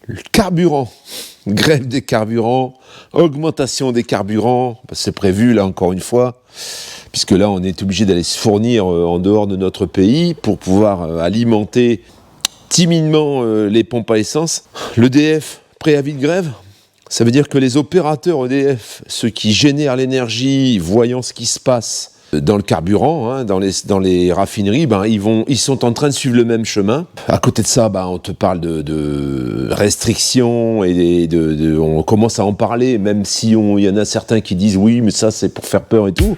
Le carburant, grève des carburants, augmentation des carburants, c'est prévu là encore une fois, puisque là on est obligé d'aller se fournir en dehors de notre pays pour pouvoir alimenter timidement les pompes à essence. L'EDF, préavis de grève, ça veut dire que les opérateurs EDF, ceux qui génèrent l'énergie, voyant ce qui se passe dans le carburant, hein, dans les raffineries, ils sont en train de suivre le même chemin. À côté de ça, on te parle de restrictions et on commence à en parler, même si il y en a certains qui disent oui, mais ça c'est pour faire peur et tout.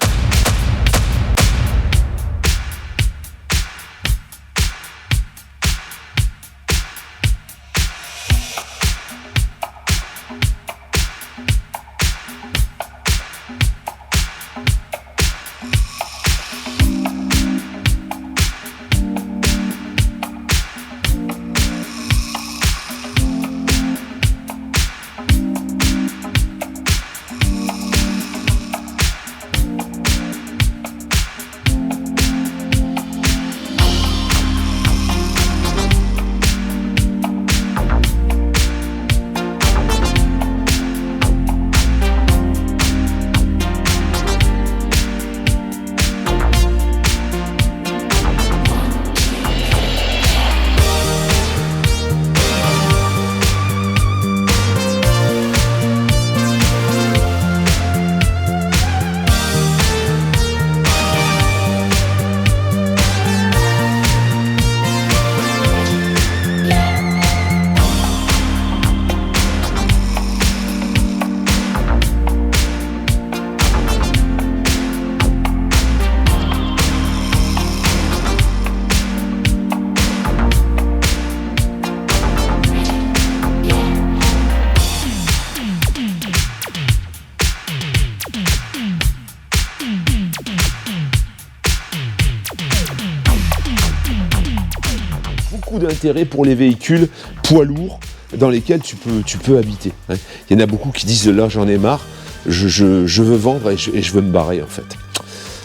Beaucoup d'intérêt pour les véhicules poids lourds dans lesquels tu peux habiter. Hein. Il y en a beaucoup qui disent là j'en ai marre, je veux vendre et je veux me barrer en fait.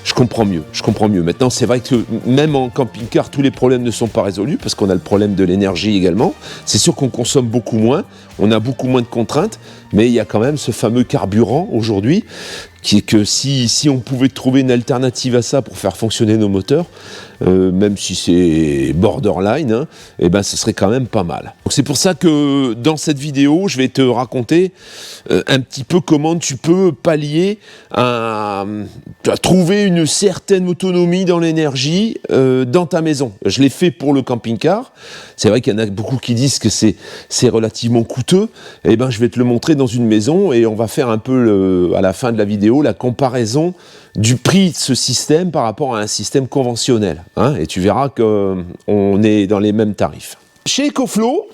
Je comprends mieux. Maintenant c'est vrai que même en camping-car tous les problèmes ne sont pas résolus parce qu'on a le problème de l'énergie également. C'est sûr qu'on consomme beaucoup moins, on a beaucoup moins de contraintes, mais il y a quand même ce fameux carburant aujourd'hui qui est que si on pouvait trouver une alternative à ça pour faire fonctionner nos moteurs, même si c'est borderline, hein, ce serait quand même pas mal. Donc c'est pour ça que dans cette vidéo, je vais te raconter un petit peu comment tu peux pallier à trouver une certaine autonomie dans l'énergie dans ta maison. Je l'ai fait pour le camping-car. C'est vrai qu'il y en a beaucoup qui disent que c'est relativement coûteux. Eh ben, je vais te le montrer dans une maison et on va faire un peu à la fin de la vidéo la comparaison du prix de ce système par rapport à un système conventionnel. Hein, et tu verras qu'on est dans les mêmes tarifs. Chez EcoFlow,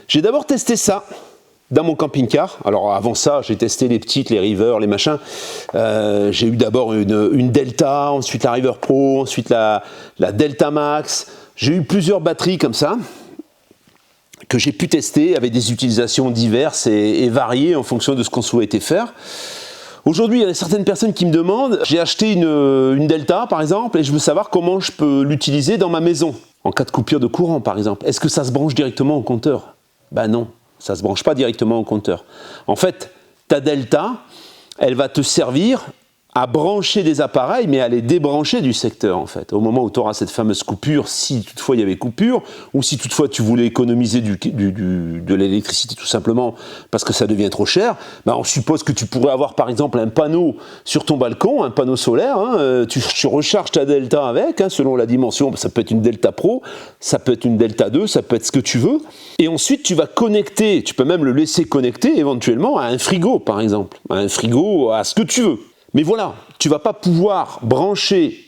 j'ai d'abord testé ça dans mon camping-car. Alors avant ça, j'ai testé les petites, les River, les machins. J'ai eu d'abord une Delta, ensuite la River Pro, ensuite la Delta Max. J'ai eu plusieurs batteries comme ça que j'ai pu tester avec des utilisations diverses et variées en fonction de ce qu'on souhaitait faire. Aujourd'hui, il y a certaines personnes qui me demandent, j'ai acheté une Delta par exemple et je veux savoir comment je peux l'utiliser dans ma maison, en cas de coupure de courant par exemple. Est-ce que ça se branche directement au compteur? Ben non, ça ne se branche pas directement au compteur. En fait, ta Delta, elle va te servir à brancher des appareils, mais à les débrancher du secteur en fait. Au moment où tu auras cette fameuse coupure, si toutefois il y avait coupure, ou si toutefois tu voulais économiser de l'électricité tout simplement parce que ça devient trop cher, on suppose que tu pourrais avoir par exemple un panneau sur ton balcon, un panneau solaire, hein, tu recharges ta Delta avec, hein, selon la dimension, ça peut être une Delta Pro, ça peut être une Delta 2, ça peut être ce que tu veux, et ensuite tu vas connecter, tu peux même le laisser connecter éventuellement à un frigo par exemple, à un frigo, à ce que tu veux. Mais voilà, tu ne vas pas pouvoir brancher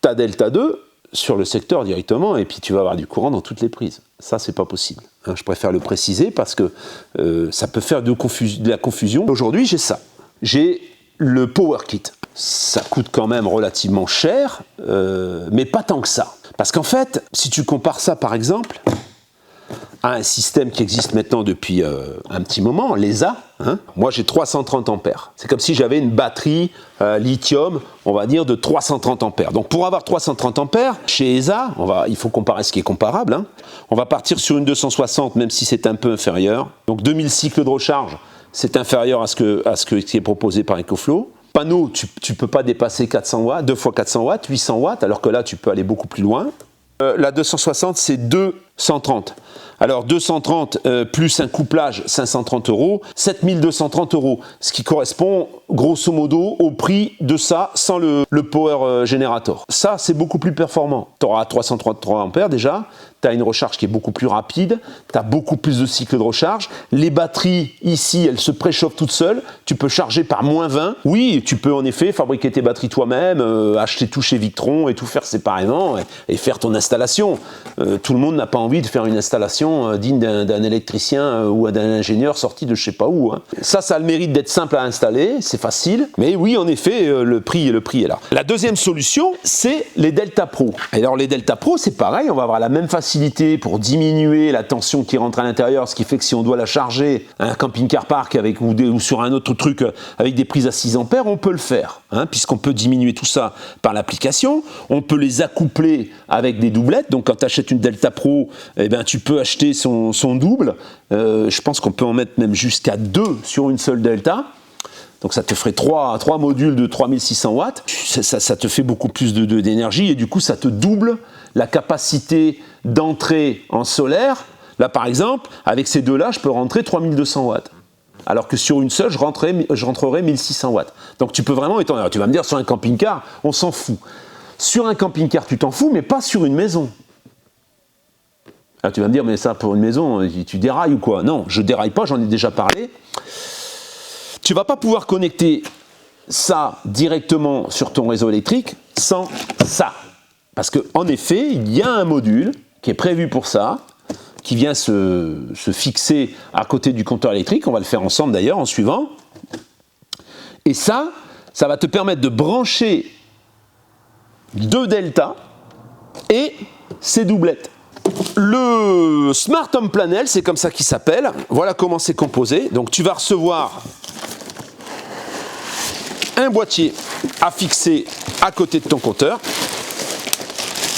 ta Delta 2 sur le secteur directement et puis tu vas avoir du courant dans toutes les prises. Ça, c'est pas possible. Hein, je préfère le préciser parce que ça peut faire de la confusion. Aujourd'hui, j'ai ça. J'ai le Power Kit. Ça coûte quand même relativement cher, mais pas tant que ça. Parce qu'en fait, si tu compares ça par exemple à un système qui existe maintenant depuis un petit moment, l'ESA. Hein. Moi, j'ai 330 ampères. C'est comme si j'avais une batterie lithium, on va dire, de 330 ampères. Donc, pour avoir 330 ampères, chez ESA, il faut comparer ce qui est comparable. Hein. On va partir sur une 260, même si c'est un peu inférieur. Donc, 2000 cycles de recharge, c'est inférieur à ce qui est proposé par EcoFlow. Panneau, tu ne peux pas dépasser 400 watts, 2 fois 400 watts, 800 watts, alors que là, tu peux aller beaucoup plus loin. La 260, c'est 230. Alors 230 plus un couplage 530 €, 7230 €, ce qui correspond grosso modo au prix de ça sans le power generator. Ça, c'est beaucoup plus performant. Tu auras 333 ampères déjà, tu as une recharge qui est beaucoup plus rapide, tu as beaucoup plus de cycles de recharge. Les batteries ici, elles se préchauffent toutes seules, tu peux charger par -20. Oui, tu peux en effet fabriquer tes batteries toi-même, acheter tout chez Victron et tout faire séparément et faire ton installation. Tout le monde n'a pas envie de faire une installation digne d'un électricien ou d'un ingénieur sorti de je sais pas où. Hein. Ça a le mérite d'être simple à installer, c'est facile, mais oui, en effet, le prix est là. La deuxième solution, c'est les Delta Pro. Et alors les Delta Pro, c'est pareil, on va avoir la même facilité pour diminuer la tension qui rentre à l'intérieur, ce qui fait que si on doit la charger à un camping-car park ou sur un autre truc avec des prises à 6 ampères, on peut le faire, hein, puisqu'on peut diminuer tout ça par l'application, on peut les accoupler avec des doublettes, donc quand tu achètes une Delta Pro, eh ben, tu peux acheter son double, je pense qu'on peut en mettre même jusqu'à 2 sur une seule Delta, donc ça te ferait 3 modules de 3600 watts, ça te fait beaucoup plus d'énergie et du coup ça te double la capacité d'entrée en solaire. Là par exemple, avec ces deux-là, je peux rentrer 3200 watts. Alors que sur une seule, je rentrerai 1600 watts. Donc tu peux vraiment étendre. Alors, tu vas me dire, sur un camping-car, on s'en fout. Sur un camping-car, tu t'en fous, mais pas sur une maison. Alors tu vas me dire, mais ça, pour une maison, tu dérailles ou quoi? Non, je déraille pas, j'en ai déjà parlé. Tu ne vas pas pouvoir connecter ça directement sur ton réseau électrique sans ça. Parce qu'en effet, il y a un module qui est prévu pour ça, qui vient se fixer à côté du compteur électrique. On va le faire ensemble d'ailleurs en suivant. Et ça va te permettre de brancher 2 deltas et ces doublettes. Le Smart Home Panel, c'est comme ça qu'il s'appelle. Voilà comment c'est composé. Donc tu vas recevoir un boîtier à fixer à côté de ton compteur.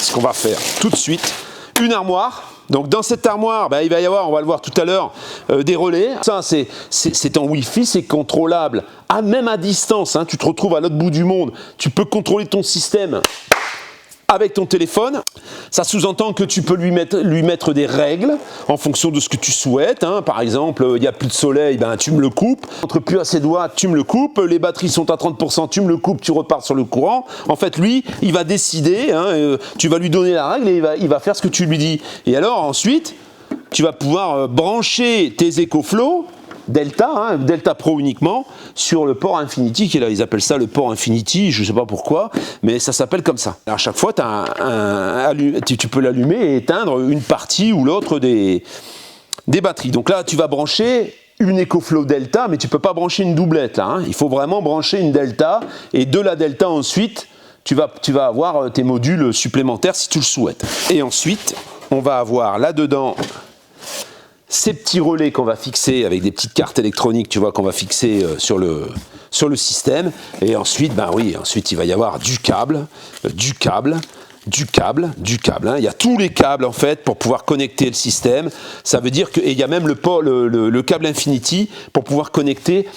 Ce qu'on va faire tout de suite. Une armoire. Donc dans cette armoire, il va y avoir, on va le voir tout à l'heure, des relais. Ça, c'est en Wi-Fi, c'est contrôlable, même à distance. Hein, tu te retrouves à l'autre bout du monde. Tu peux contrôler ton système avec ton téléphone. Ça sous-entend que tu peux lui mettre des règles en fonction de ce que tu souhaites. Hein. Par exemple, il n'y a plus de soleil, tu me le coupes. Entre plus assez de watts, tu me le coupes. Les batteries sont à 30%, tu me le coupes, tu repars sur le courant. En fait, lui, il va décider. Hein, tu vas lui donner la règle et il va faire ce que tu lui dis. Et alors, ensuite, tu vas pouvoir brancher tes EcoFlow Delta, hein, Delta Pro uniquement, sur le port Infinity, qui est là, ils appellent ça le port Infinity, je ne sais pas pourquoi, mais ça s'appelle comme ça. Alors, à chaque fois, tu peux l'allumer et éteindre une partie ou l'autre des batteries. Donc là, tu vas brancher une EcoFlow Delta, mais tu ne peux pas brancher une doublette là. Hein. Il faut vraiment brancher une Delta, et de la Delta ensuite, tu vas avoir tes modules supplémentaires si tu le souhaites. Et ensuite, on va avoir là-dedans ces petits relais qu'on va fixer avec des petites cartes électroniques, tu vois, qu'on va fixer sur le système. Et ensuite, ensuite il va y avoir du câble. Hein. Il y a tous les câbles en fait pour pouvoir connecter le système. Ça veut dire il y a même le câble Infinity pour pouvoir connecter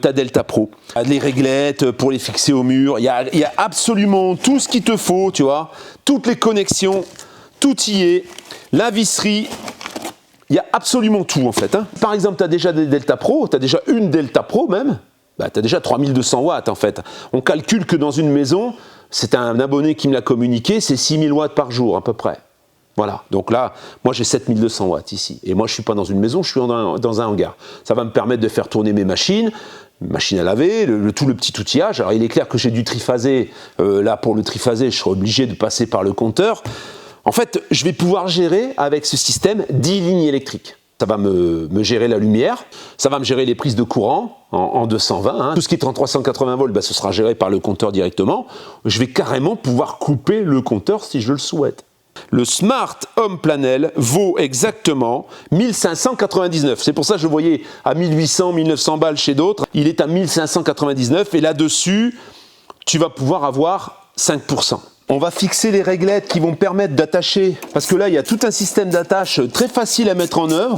ta Delta Pro. Il y a les réglettes pour les fixer au mur. Il y a absolument tout ce qu'il te faut, tu vois. Toutes les connexions, tout y est. La visserie. Il y a absolument tout en fait. Hein. Par exemple, tu as déjà des Delta Pro, tu as déjà une Delta Pro même, tu as déjà 3200 watts en fait. On calcule que dans une maison, c'est un abonné qui me l'a communiqué, c'est 6000 watts par jour à peu près. Voilà, donc là, moi j'ai 7200 watts ici. Et moi je ne suis pas dans une maison, je suis dans un hangar. Ça va me permettre de faire tourner mes machines à laver, tout le petit outillage. Alors il est clair que j'ai du triphasé. Là pour le triphasé, je serai obligé de passer par le compteur. En fait, je vais pouvoir gérer avec ce système 10 lignes électriques. Ça va me gérer la lumière, ça va me gérer les prises de courant en 220. Hein. Tout ce qui est en 380 volts, ce sera géré par le compteur directement. Je vais carrément pouvoir couper le compteur si je le souhaite. Le Smart Home Planel vaut exactement 1599. C'est pour ça que je voyais à 1800, 1900 balles chez d'autres. Il est à 1599 et là-dessus, tu vas pouvoir avoir 5%. On va fixer les réglettes qui vont permettre d'attacher, parce que là, il y a tout un système d'attache très facile à mettre en œuvre.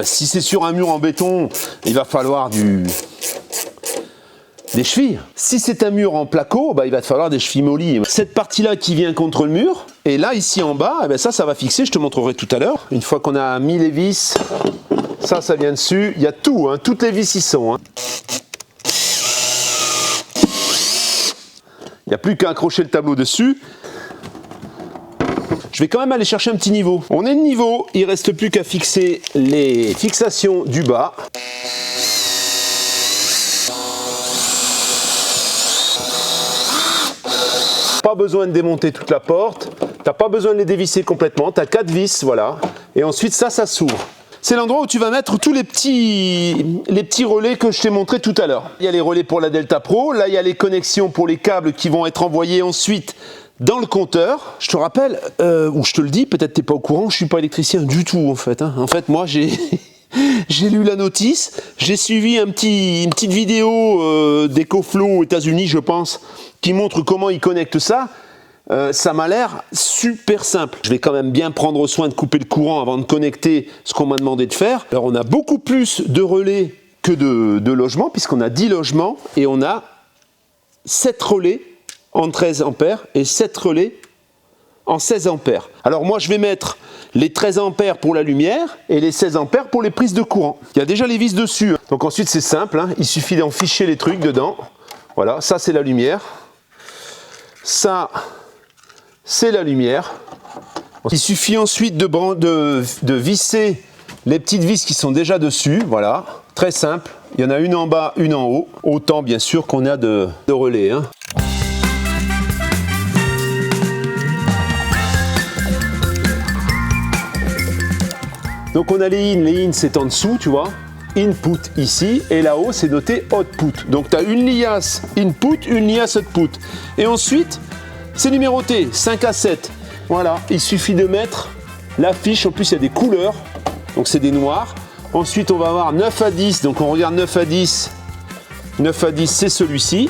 Si c'est sur un mur en béton, il va falloir des chevilles. Si c'est un mur en placo, il va te falloir des chevilles mollies. Cette partie-là qui vient contre le mur, et là, ici en bas, ça va fixer, je te montrerai tout à l'heure. Une fois qu'on a mis les vis, ça vient dessus. Il y a tout, hein, toutes les vis y sont. Hein. Il n'y a plus qu'à accrocher le tableau dessus. Je vais quand même aller chercher un petit niveau. On est de niveau, il ne reste plus qu'à fixer les fixations du bas. Pas besoin de démonter toute la porte, tu n'as pas besoin de les dévisser complètement, tu as 4 vis, voilà. Et ensuite ça s'ouvre. C'est l'endroit où tu vas mettre tous les petits relais que je t'ai montré tout à l'heure. Il y a les relais pour la Delta Pro, là il y a les connexions pour les câbles qui vont être envoyés ensuite dans le compteur. Je te rappelle, ou je te le dis, peut-être tu n'es pas au courant, je ne suis pas électricien du tout en fait. Hein. En fait moi j'ai lu la notice, j'ai suivi une petite vidéo d'EcoFlow aux États-Unis je pense, qui montre comment ils connectent ça. Ça m'a l'air super simple. Je vais quand même bien prendre soin de couper le courant avant de connecter ce qu'on m'a demandé de faire. Alors on a beaucoup plus de relais que de logements, puisqu'on a 10 logements et on a 7 relais en 13 ampères et 7 relais en 16 ampères. Alors moi je vais mettre les 13 ampères pour la lumière et les 16 ampères pour les prises de courant. Il y a déjà les vis dessus. Donc ensuite c'est simple, hein. Il suffit d'en ficher les trucs dedans. Voilà, ça c'est la lumière. Ça, c'est la lumière. Il suffit ensuite de visser les petites vis qui sont déjà dessus. Voilà, très simple. Il y en a une en bas, une en haut. Autant bien sûr qu'on a de relais. Hein. Donc on a les in c'est en dessous, tu vois. Input ici, et là-haut c'est noté output. Donc tu as une liasse input, une liasse output. Et ensuite, c'est numéroté, 5 à 7. Voilà, il suffit de mettre la fiche, en plus il y a des couleurs, donc c'est des noirs. Ensuite on va avoir 9 à 10, donc on regarde 9 à 10. 9 à 10 c'est celui-ci.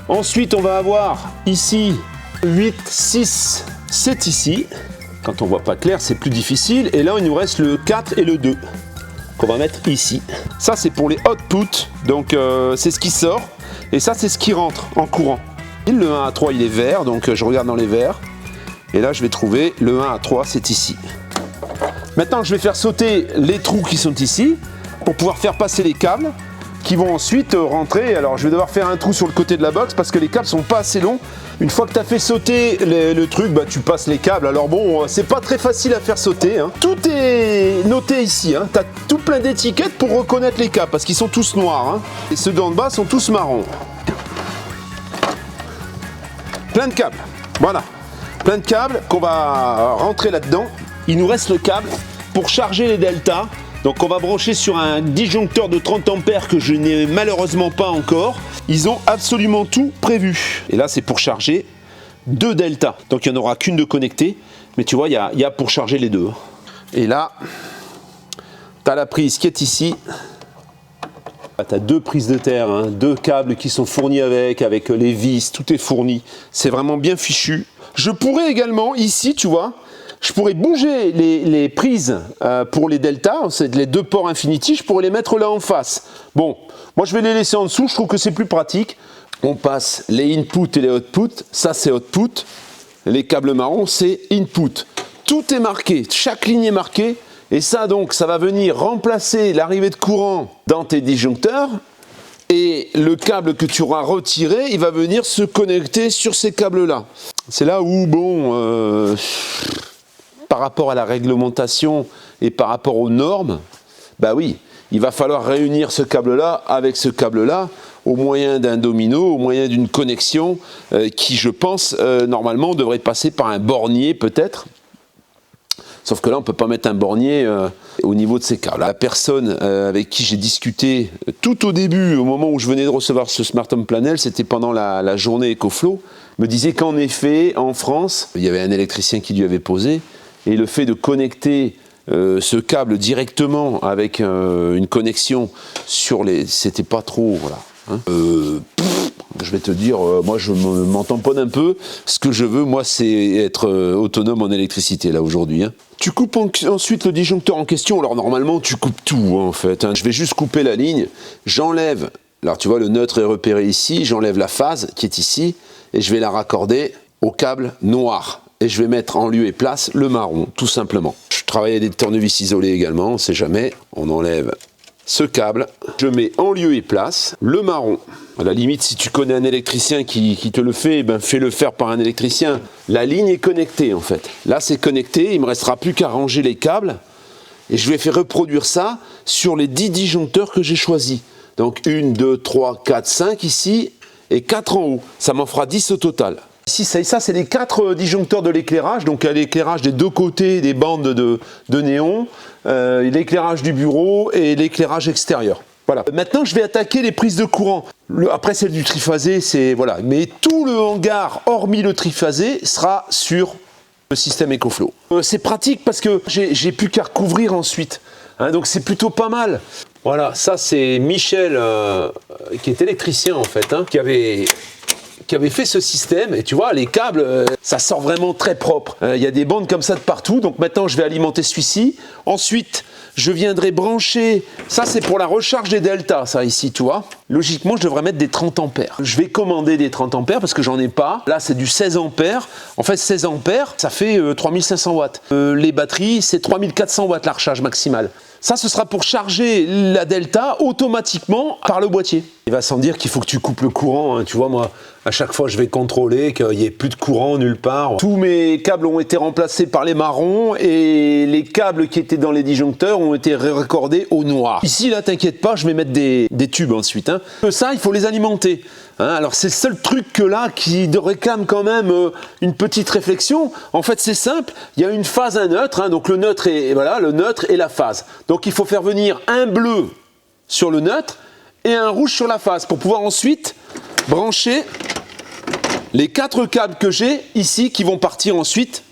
Ensuite on va avoir ici 8, 6, 7 ici. Quand on voit pas clair c'est plus difficile. Et là il nous reste le 4 et le 2. Qu'on va mettre ici. Ça c'est pour les outputs, donc c'est ce qui sort et ça c'est ce qui rentre en courant. Le 1 à 3 il est vert, donc je regarde dans les verts et là je vais trouver le 1 à 3 c'est ici. Maintenant je vais faire sauter les trous qui sont ici pour pouvoir faire passer les câbles qui vont ensuite rentrer. Alors je vais devoir faire un trou sur le côté de la box parce que les câbles sont pas assez longs. Une fois que tu as fait sauter le truc, tu passes les câbles. Alors bon, c'est pas très facile à faire sauter. Hein. Tout est noté ici. Hein. Tu as tout plein d'étiquettes pour reconnaître les câbles parce qu'ils sont tous noirs. Hein. Et ceux d'en bas sont tous marrons. Plein de câbles. Voilà. Plein de câbles qu'on va rentrer là-dedans. Il nous reste le câble pour charger les deltas. Donc on va brancher sur un disjoncteur de 30 ampères que je n'ai malheureusement pas encore. Ils ont absolument tout prévu. Et là c'est pour charger 2 deltas. Donc il n'y en aura qu'une de connectée. Mais tu vois, il y a pour charger les deux. Et là, tu as la prise qui est ici. Tu as 2 prises de terre, hein, 2 câbles qui sont fournis avec les vis, tout est fourni. C'est vraiment bien fichu. Je pourrais également, ici, tu vois, je pourrais bouger les prises pour les deltas, c'est les 2 ports Infinity, je pourrais les mettre là en face. Bon, moi je vais les laisser en dessous, je trouve que c'est plus pratique. On passe les inputs et les outputs, ça c'est output, les câbles marrons c'est input. Tout est marqué, chaque ligne est marquée, et ça donc, ça va venir remplacer l'arrivée de courant dans tes disjoncteurs, et le câble que tu auras retiré, il va venir se connecter sur ces câbles-là. C'est là où, bon... par rapport à la réglementation et par rapport aux normes, bah oui, il va falloir réunir ce câble-là avec ce câble-là au moyen d'un domino, au moyen d'une connexion qui, je pense, normalement devrait passer par un bornier peut-être. Sauf que là, on ne peut pas mettre un bornier au niveau de ces câbles. La personne avec qui j'ai discuté tout au début, au moment où je venais de recevoir ce Smart Home Planel, c'était pendant la journée EcoFlow, me disait qu'en effet, en France, il y avait un électricien qui lui avait posé, et le fait de connecter ce câble directement avec une connexion sur les... C'était pas trop, voilà. Hein. Je vais te dire, moi je m'en tamponne un peu. Ce que je veux, moi, c'est être autonome en électricité, là, aujourd'hui. Hein. Tu coupes ensuite le disjoncteur en question. Alors, normalement, tu coupes tout, hein, en fait. Hein. Je vais juste couper la ligne. J'enlève... Alors, tu vois, le neutre est repéré ici. J'enlève la phase qui est ici. Et je vais la raccorder au câble noir. Et je vais mettre en lieu et place le marron, tout simplement. Je travaille avec des tournevis isolés également, on ne sait jamais. On enlève ce câble. Je mets en lieu et place le marron. À la limite, si tu connais un électricien qui te le fait, ben fais-le faire par un électricien. La ligne est connectée en fait. Là, c'est connecté, il ne me restera plus qu'à ranger les câbles. Et je vais faire reproduire ça sur les 10 disjoncteurs que j'ai choisis. Donc 1, 2, 3, 4, 5 ici et 4 en haut. Ça m'en fera 10 au total. Ici, ça c'est les 4 disjoncteurs de l'éclairage, donc l'éclairage des deux côtés des bandes de néon, l'éclairage du bureau et l'éclairage extérieur. Voilà. Maintenant, je vais attaquer les prises de courant. Après, celle du triphasé, c'est... Voilà. Mais tout le hangar, hormis le triphasé, sera sur le système EcoFlow. C'est pratique parce que j'ai plus qu'à recouvrir ensuite. Hein, donc, c'est plutôt pas mal. Voilà, ça c'est Michel, qui est électricien en fait, hein, qui avait fait ce système, et tu vois, les câbles, ça sort vraiment très propre. Il y a des bandes comme ça de partout, donc maintenant je vais alimenter celui-ci. Ensuite, je viendrai brancher, ça c'est pour la recharge des deltas, ça ici, tu vois. Logiquement, je devrais mettre des 30 ampères. Je vais commander des 30 ampères parce que j'en ai pas. Là, c'est du 16 ampères. En fait, 16 ampères, ça fait 3500 watts. Les batteries, c'est 3400 watts la recharge maximale. Ça, ce sera pour charger la delta automatiquement par le boîtier. Il va sans dire qu'il faut que tu coupes le courant. Hein. Tu vois, moi, à chaque fois, je vais contrôler qu'il n'y ait plus de courant nulle part. Tous mes câbles ont été remplacés par les marrons et les câbles qui étaient dans les disjoncteurs ont été raccordés au noir. Ici, là, t'inquiète pas, je vais mettre des tubes ensuite. Hein. Ça, il faut les alimenter. Hein, alors c'est le seul truc que là qui réclame quand même une petite réflexion. En fait c'est simple, il y a une phase, un neutre, hein, donc le neutre et voilà, le neutre et la phase. Donc il faut faire venir un bleu sur le neutre et un rouge sur la phase pour pouvoir ensuite brancher les 4 câbles que j'ai ici qui vont partir ensuite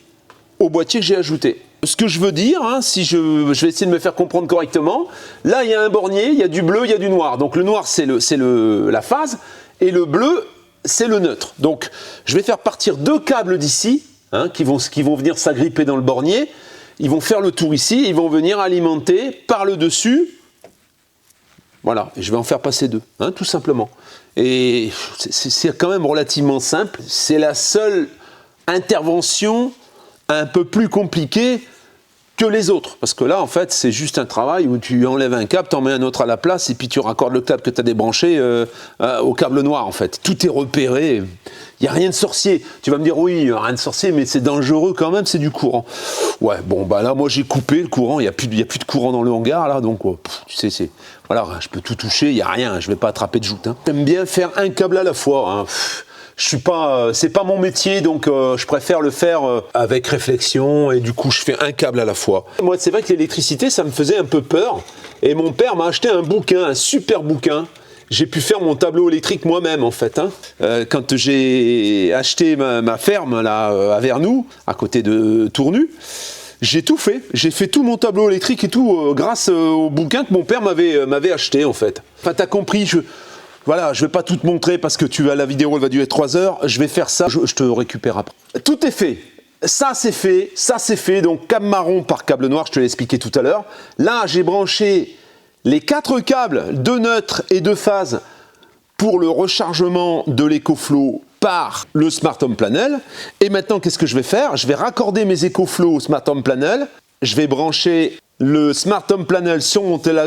au boîtier que j'ai ajouté. Ce que je veux dire, hein, si je vais essayer de me faire comprendre correctement, là il y a un bornier, il y a du bleu, il y a du noir. Donc le noir c'est la phase. Et le bleu, c'est le neutre. Donc, je vais faire partir 2 câbles d'ici, hein, qui vont venir s'agripper dans le bornier. Ils vont faire le tour ici, ils vont venir alimenter par le dessus. Voilà, et je vais en faire passer 2, hein, tout simplement. Et c'est quand même relativement simple. C'est la seule intervention un peu plus compliquée que les autres, parce que là en fait c'est juste un travail où tu enlèves un câble, t'en mets un autre à la place et puis tu raccordes le câble que tu as débranché au câble noir en fait. Tout est repéré, il n'y a rien de sorcier. Tu vas me dire oui, il n'y a rien de sorcier, mais c'est dangereux quand même, c'est du courant. Ouais, bon bah là moi j'ai coupé le courant, il n'y a plus de courant dans le hangar là, donc tu sais, voilà, je peux tout toucher, il n'y a rien, je ne vais pas attraper de joute. Hein. J'aime bien faire un câble à la fois, hein. C'est pas mon métier, donc je préfère le faire avec réflexion et du coup je fais un câble à la fois. Moi c'est vrai que l'électricité ça me faisait un peu peur et mon père m'a acheté un bouquin, un super bouquin. J'ai pu faire mon tableau électrique moi-même en fait. Hein. Quand j'ai acheté ma ferme là à Vernoux, à côté de Tournu, j'ai tout fait. J'ai fait tout mon tableau électrique et tout grâce au bouquin que mon père m'avait acheté en fait. Enfin t'as compris, voilà, je ne vais pas tout te montrer parce que la vidéo elle va durer 3 heures. Je vais faire ça, je te récupère après. Tout est fait. Ça c'est fait. Donc câble marron par câble noir, je te l'ai expliqué tout à l'heure. Là, j'ai branché les 4 câbles, 2 neutres et 2 phases pour le rechargement de l'EcoFlow par le Smart Home Panel. Et maintenant, qu'est-ce que je vais faire? Je vais raccorder mes EcoFlow au Smart Home Panel. Je vais brancher le Smart Home Panel sur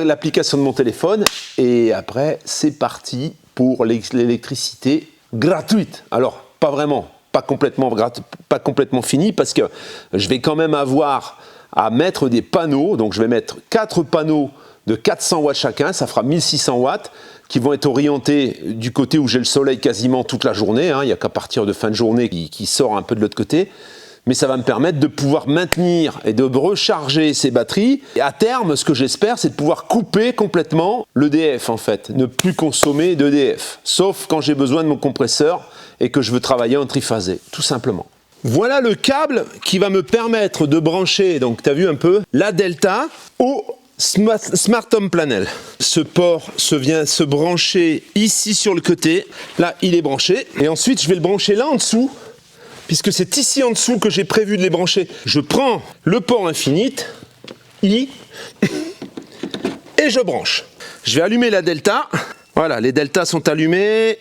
l'application de mon téléphone et après c'est parti pour l'électricité gratuite. Alors pas vraiment, pas complètement fini parce que je vais quand même avoir à mettre des panneaux, donc je vais mettre 4 panneaux de 400 watts chacun, ça fera 1600 watts qui vont être orientés du côté où j'ai le soleil quasiment toute la journée, hein. Il n'y a qu'à partir de fin de journée qui sort un peu de l'autre côté. Mais ça va me permettre de pouvoir maintenir et de recharger ces batteries. Et à terme, ce que j'espère, c'est de pouvoir couper complètement l'EDF en fait, ne plus consommer d'EDF, sauf quand j'ai besoin de mon compresseur et que je veux travailler en triphasé, tout simplement. Voilà le câble qui va me permettre de brancher, donc tu as vu un peu, la Delta au Smart Home Panel. Ce port vient se brancher ici sur le côté, là il est branché, et ensuite je vais le brancher là en dessous, puisque c'est ici en dessous que j'ai prévu de les brancher. Je prends le port Infinite, et je branche. Je vais allumer la Delta. Voilà, les Deltas sont allumées.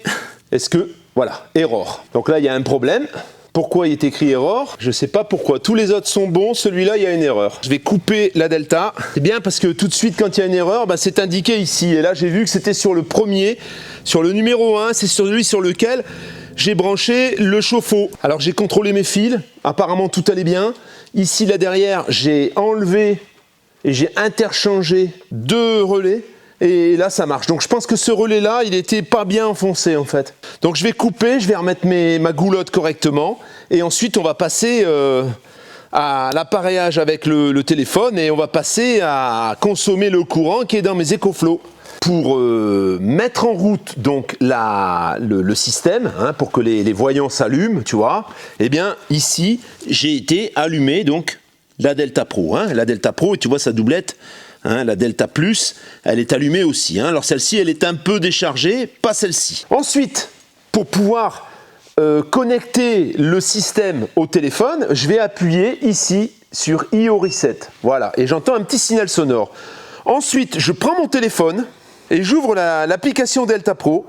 Est-ce que... Voilà, error. Donc là, il y a un problème. Pourquoi il est écrit error? Je ne sais pas pourquoi. Tous les autres sont bons, celui-là, il y a une erreur. Je vais couper la Delta. C'est bien parce que tout de suite, quand il y a une erreur, bah, c'est indiqué ici. Et là, j'ai vu que c'était sur le premier, sur le numéro 1, c'est celui sur lequel j'ai branché le chauffe-eau. Alors j'ai contrôlé mes fils, apparemment tout allait bien. Ici là derrière, j'ai enlevé et j'ai interchangé 2 relais et là ça marche. Donc je pense que ce relais là, il n'était pas bien enfoncé en fait. Donc je vais couper, je vais remettre ma goulotte correctement et ensuite on va passer à l'appareillage avec le téléphone et on va passer à consommer le courant qui est dans mes EcoFlow. Pour mettre en route donc le système, hein, pour que les voyants s'allument, tu vois, eh bien ici j'ai été allumé donc la Delta Pro, hein, la Delta Pro, et tu vois sa doublette, hein, la Delta Plus, elle est allumée aussi, hein. Alors celle-ci elle est un peu déchargée, pas celle-ci. Ensuite, pour pouvoir connecter le système au téléphone, je vais appuyer ici sur IO Reset, voilà, et j'entends un petit signal sonore. Ensuite, je prends mon téléphone et j'ouvre l'application Delta Pro,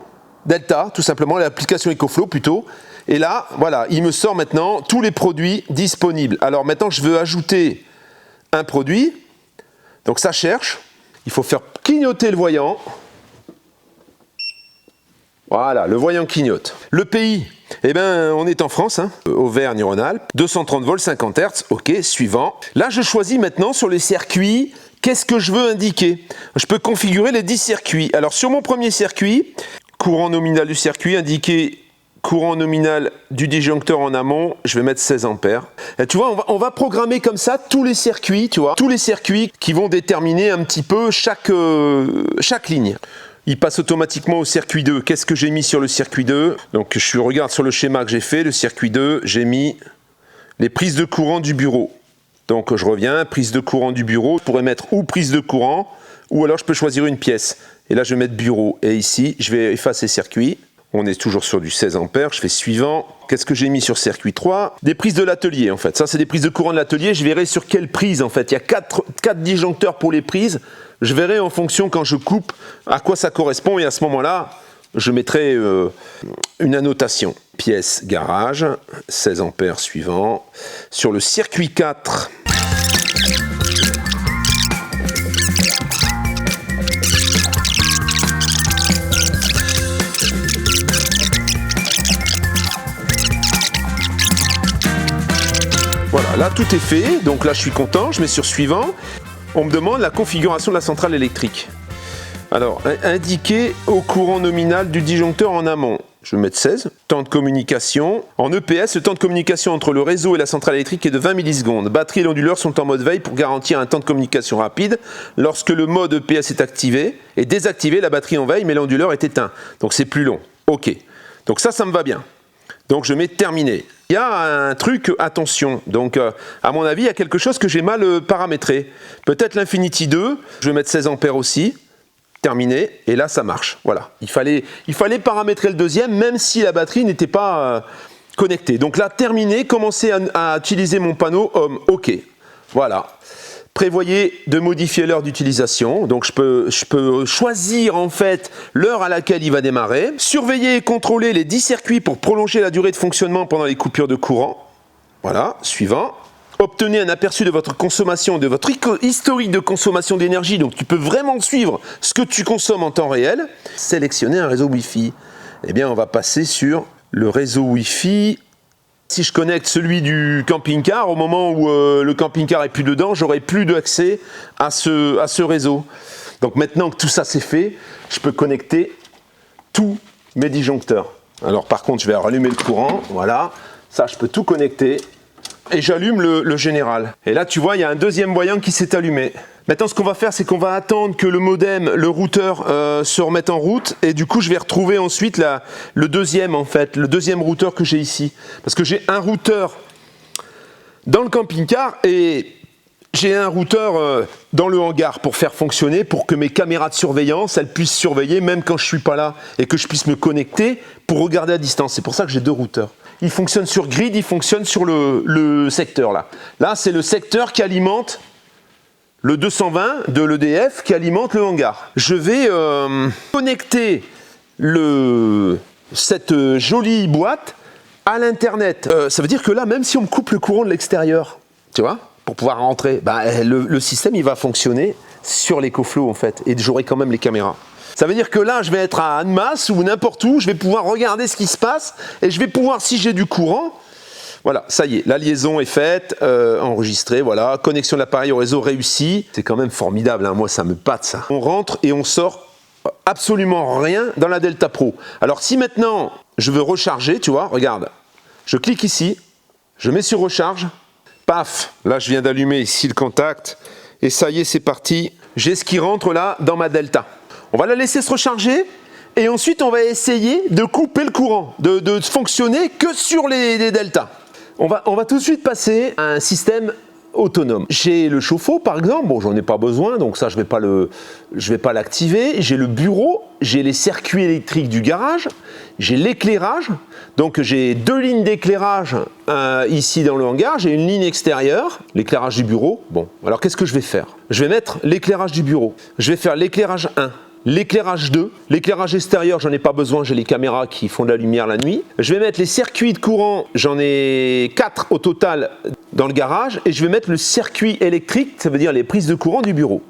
Delta, tout simplement, l'application EcoFlow plutôt. Et là, voilà, il me sort maintenant tous les produits disponibles. Alors maintenant, je veux ajouter un produit. Donc ça cherche. Il faut faire clignoter le voyant. Voilà, le voyant clignote. Le pays, eh ben, on est en France, hein, Auvergne-Rhône-Alpes. 230 volts, 50 Hz. OK, suivant. Là, je choisis maintenant sur les circuits. Qu'est-ce que je veux indiquer? Je peux configurer les 10 circuits. Alors sur mon premier circuit, courant nominal du circuit, indiquer courant nominal du disjoncteur en amont, je vais mettre 16 ampères. Et tu vois, on va programmer comme ça tous les circuits, tu vois, tous les circuits qui vont déterminer un petit peu chaque ligne. Il passe automatiquement au circuit 2. Qu'est-ce que j'ai mis sur le circuit 2? Donc je regarde sur le schéma que j'ai fait, le circuit 2, j'ai mis les prises de courant du bureau. Donc je reviens, prise de courant du bureau, je pourrais mettre ou prise de courant, ou alors je peux choisir une pièce. Et là je vais mettre bureau, et ici je vais effacer circuit. On est toujours sur du 16 ampères, je fais suivant. Qu'est-ce que j'ai mis sur circuit 3? Des prises de l'atelier en fait, ça c'est des prises de courant de l'atelier, je verrai sur quelle prise en fait. Il y a 4 disjoncteurs pour les prises, je verrai en fonction quand je coupe à quoi ça correspond, et à ce moment-là, je mettrai une annotation. Pièce garage, 16 ampères suivant. Sur le circuit 4, voilà, là tout est fait, donc là je suis content, je mets sur suivant. On me demande la configuration de la centrale électrique. Alors, indiquer au courant nominal du disjoncteur en amont. Je vais mettre 16. Temps de communication. En EPS, le temps de communication entre le réseau et la centrale électrique est de 20 millisecondes. Batterie et l'onduleur sont en mode veille pour garantir un temps de communication rapide. Lorsque le mode EPS est activé et désactivé, la batterie en veille, mais l'onduleur est éteint. Donc c'est plus long. OK. Donc ça me va bien. Donc je mets terminé. Il y a un truc, attention. Donc à mon avis, il y a quelque chose que j'ai mal paramétré. Peut-être l'Infinity 2. Je vais mettre 16 ampères aussi. Terminé, et là ça marche. Voilà, il fallait paramétrer le deuxième, même si la batterie n'était pas connectée. Donc là, terminé, commencer à utiliser mon panneau Home. OK, voilà. Prévoyez de modifier l'heure d'utilisation. Donc je peux choisir en fait l'heure à laquelle il va démarrer. Surveiller et contrôler les 10 circuits pour prolonger la durée de fonctionnement pendant les coupures de courant. Voilà, suivant. Obtenez un aperçu de votre consommation, de votre historique de consommation d'énergie, donc tu peux vraiment suivre ce que tu consommes en temps réel. Sélectionner un réseau Wi-Fi. Eh bien, on va passer sur le réseau Wi-Fi. Si je connecte celui du camping-car, au moment où le camping-car est plus dedans, j'aurai plus d'accès à ce réseau. Donc maintenant que tout ça c'est fait, je peux connecter tous mes disjoncteurs. Alors par contre, je vais rallumer le courant, voilà. Ça, je peux tout connecter. et j'allume le général. Et là, tu vois, il y a un deuxième voyant qui s'est allumé. Maintenant, ce qu'on va faire, c'est qu'on va attendre que le modem, le routeur se remette en route. Et du coup, je vais retrouver ensuite le deuxième routeur que j'ai ici. Parce que j'ai un routeur dans le camping-car et j'ai un routeur dans le hangar pour faire fonctionner, pour que mes caméras de surveillance, elles puissent surveiller même quand je ne suis pas là et que je puisse me connecter pour regarder à distance. C'est pour ça que j'ai deux routeurs. Ils fonctionnent sur grid, ils fonctionnent sur le secteur là. Là, c'est le secteur qui alimente le 220 de l'EDF qui alimente le hangar. Je vais connecter cette jolie boîte à l'internet. Ça veut dire que là, même si on me coupe le courant de l'extérieur, tu vois, pour pouvoir rentrer, le système il va fonctionner sur l'EcoFlow en fait, et j'aurai quand même les caméras. Ça veut dire que là, je vais être à Annemasse ou n'importe où, je vais pouvoir regarder ce qui se passe et je vais pouvoir, si j'ai du courant, voilà, ça y est, la liaison est faite, enregistrée, voilà, connexion de l'appareil au réseau réussie. C'est quand même formidable, hein, moi ça me pâte ça. On rentre et on sort absolument rien dans la Delta Pro. Alors si maintenant je veux recharger, tu vois, regarde, je clique ici, je mets sur recharge, paf, là je viens d'allumer ici le contact et ça y est, c'est parti. J'ai ce qui rentre là dans ma Delta. On va la laisser se recharger. Et ensuite, on va essayer de couper le courant, de fonctionner que sur les deltas. On va tout de suite passer à un système autonome. J'ai le chauffe-eau par exemple, bon j'en ai pas besoin, donc ça je vais pas l'activer. J'ai le bureau, j'ai les circuits électriques du garage, j'ai l'éclairage, donc j'ai deux lignes d'éclairage ici dans le hangar, j'ai une ligne extérieure, l'éclairage du bureau. Bon, alors qu'est-ce que je vais faire? Je vais mettre l'éclairage du bureau, je vais faire l'éclairage 1. L'éclairage 2, l'éclairage extérieur, j'en ai pas besoin, j'ai les caméras qui font de la lumière la nuit. Je vais mettre les circuits de courant, j'en ai 4 au total dans le garage, et je vais mettre le circuit électrique, ça veut dire les prises de courant du bureau.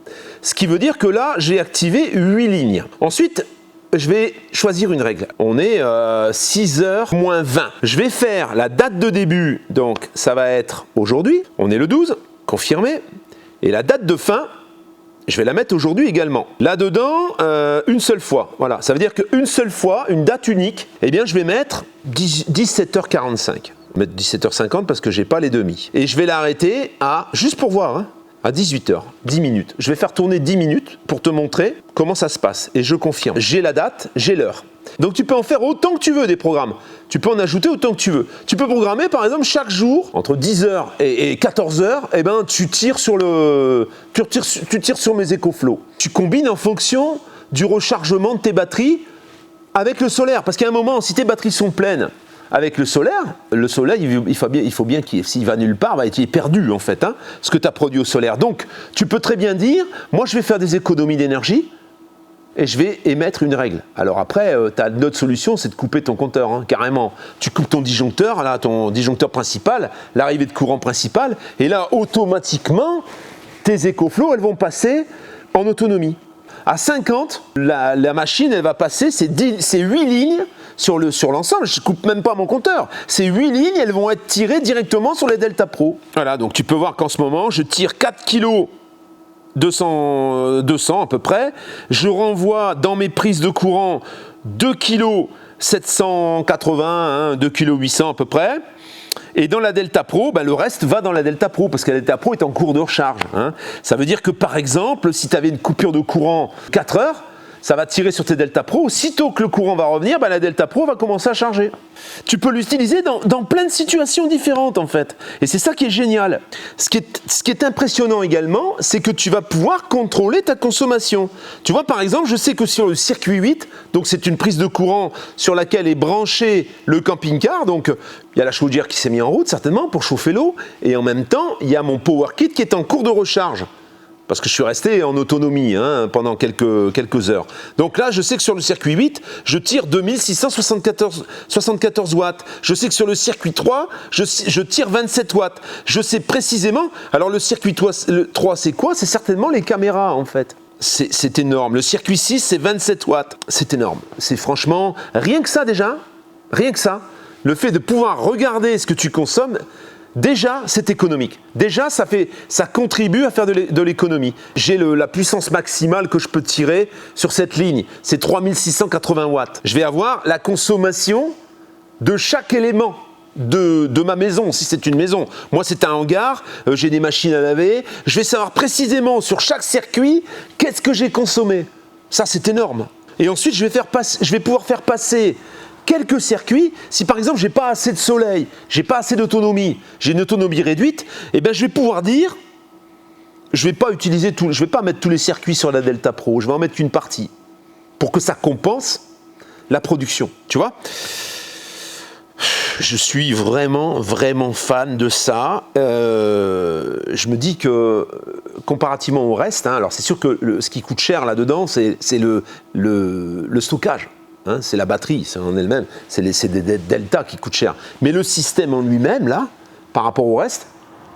Ce qui veut dire que là, j'ai activé 8 lignes. Ensuite, je vais choisir une règle. On est 6h moins 20. Je vais faire la date de début, donc ça va être aujourd'hui, on est le 12, confirmé, et la date de fin, je vais la mettre aujourd'hui également. Là-dedans, une seule fois. Voilà, ça veut dire qu'une seule fois, une date unique, eh bien je vais mettre 17h45. Je vais mettre 17h50 parce que j'ai pas les demi. Et je vais l'arrêter à, juste pour voir, hein, à 18h, 10 minutes. Je vais faire tourner 10 minutes pour te montrer comment ça se passe. Et je confirme, j'ai la date, j'ai l'heure. Donc tu peux en faire autant que tu veux des programmes. Tu peux en ajouter autant que tu veux. Tu peux programmer par exemple chaque jour, entre 10h et 14h, eh ben, tu tires sur mes EcoFlow. Tu combines en fonction du rechargement de tes batteries avec le solaire. Parce qu'à un moment, si tes batteries sont pleines, avec le soleil, il faut bien qu'il, s'il va nulle part, il est perdu en fait, hein, ce que tu as produit au solaire. Donc, tu peux très bien dire, moi je vais faire des économies d'énergie et je vais émettre une règle. Alors après, tu as une autre solution, c'est de couper ton compteur, hein, carrément. Tu coupes ton disjoncteur, là, ton disjoncteur principal, l'arrivée de courant principal, et là, automatiquement, tes EcoFlow, elles vont passer en autonomie. À 50, la machine, elle va passer ces 8 lignes sur l'ensemble, je ne coupe même pas mon compteur. Ces 8 lignes, elles vont être tirées directement sur les Delta Pro. Voilà, donc tu peux voir qu'en ce moment, je tire 4 kg 200 à peu près. Je renvoie dans mes prises de courant 2 kg 780, hein, 2 kg 800 à peu près. Et dans la Delta Pro, le reste va dans la Delta Pro parce que la Delta Pro est en cours de recharge. Hein. Ça veut dire que par exemple, si tu avais une coupure de courant 4 heures, ça va tirer sur tes Delta Pro. Aussitôt que le courant va revenir, la Delta Pro va commencer à charger. Tu peux l'utiliser dans plein de situations différentes en fait. Et c'est ça qui est génial. Ce qui est impressionnant également, c'est que tu vas pouvoir contrôler ta consommation. Tu vois, par exemple, je sais que sur le circuit 8, donc c'est une prise de courant sur laquelle est branché le camping-car. Donc il y a la chaudière qui s'est mise en route certainement pour chauffer l'eau. Et en même temps, il y a mon Power Kit qui est en cours de recharge. Parce que je suis resté en autonomie pendant quelques heures. Donc là, je sais que sur le circuit 8, je tire 2674 watts. Je sais que sur le circuit 3, je tire 27 watts. Je sais précisément... Alors le circuit 3, c'est quoi? C'est certainement les caméras en fait. C'est énorme. Le circuit 6, c'est 27 watts. C'est énorme. C'est franchement... Rien que ça déjà, rien que ça, le fait de pouvoir regarder ce que tu consommes... Déjà, c'est économique. Déjà, ça contribue à faire de l'économie. J'ai la puissance maximale que je peux tirer sur cette ligne. C'est 3680 watts. Je vais avoir la consommation de chaque élément de ma maison, si c'est une maison. Moi, c'est un hangar, j'ai des machines à laver. Je vais savoir précisément sur chaque circuit qu'est-ce que j'ai consommé. Ça, c'est énorme. Et ensuite, je vais pouvoir faire passer quelques circuits. Si par exemple, j'ai pas assez de soleil, j'ai pas assez d'autonomie, j'ai une autonomie réduite, eh ben, je vais pouvoir dire, je vais pas mettre tous les circuits sur la Delta Pro. Je vais en mettre qu'une partie pour que ça compense la production. Tu vois ? Je suis vraiment fan de ça. Je me dis que comparativement au reste, hein, alors c'est sûr que ce qui coûte cher là-dedans, c'est le stockage. Hein, c'est la batterie, c'est en elle-même, c'est des Delta qui coûtent cher. Mais le système en lui-même, là, par rapport au reste,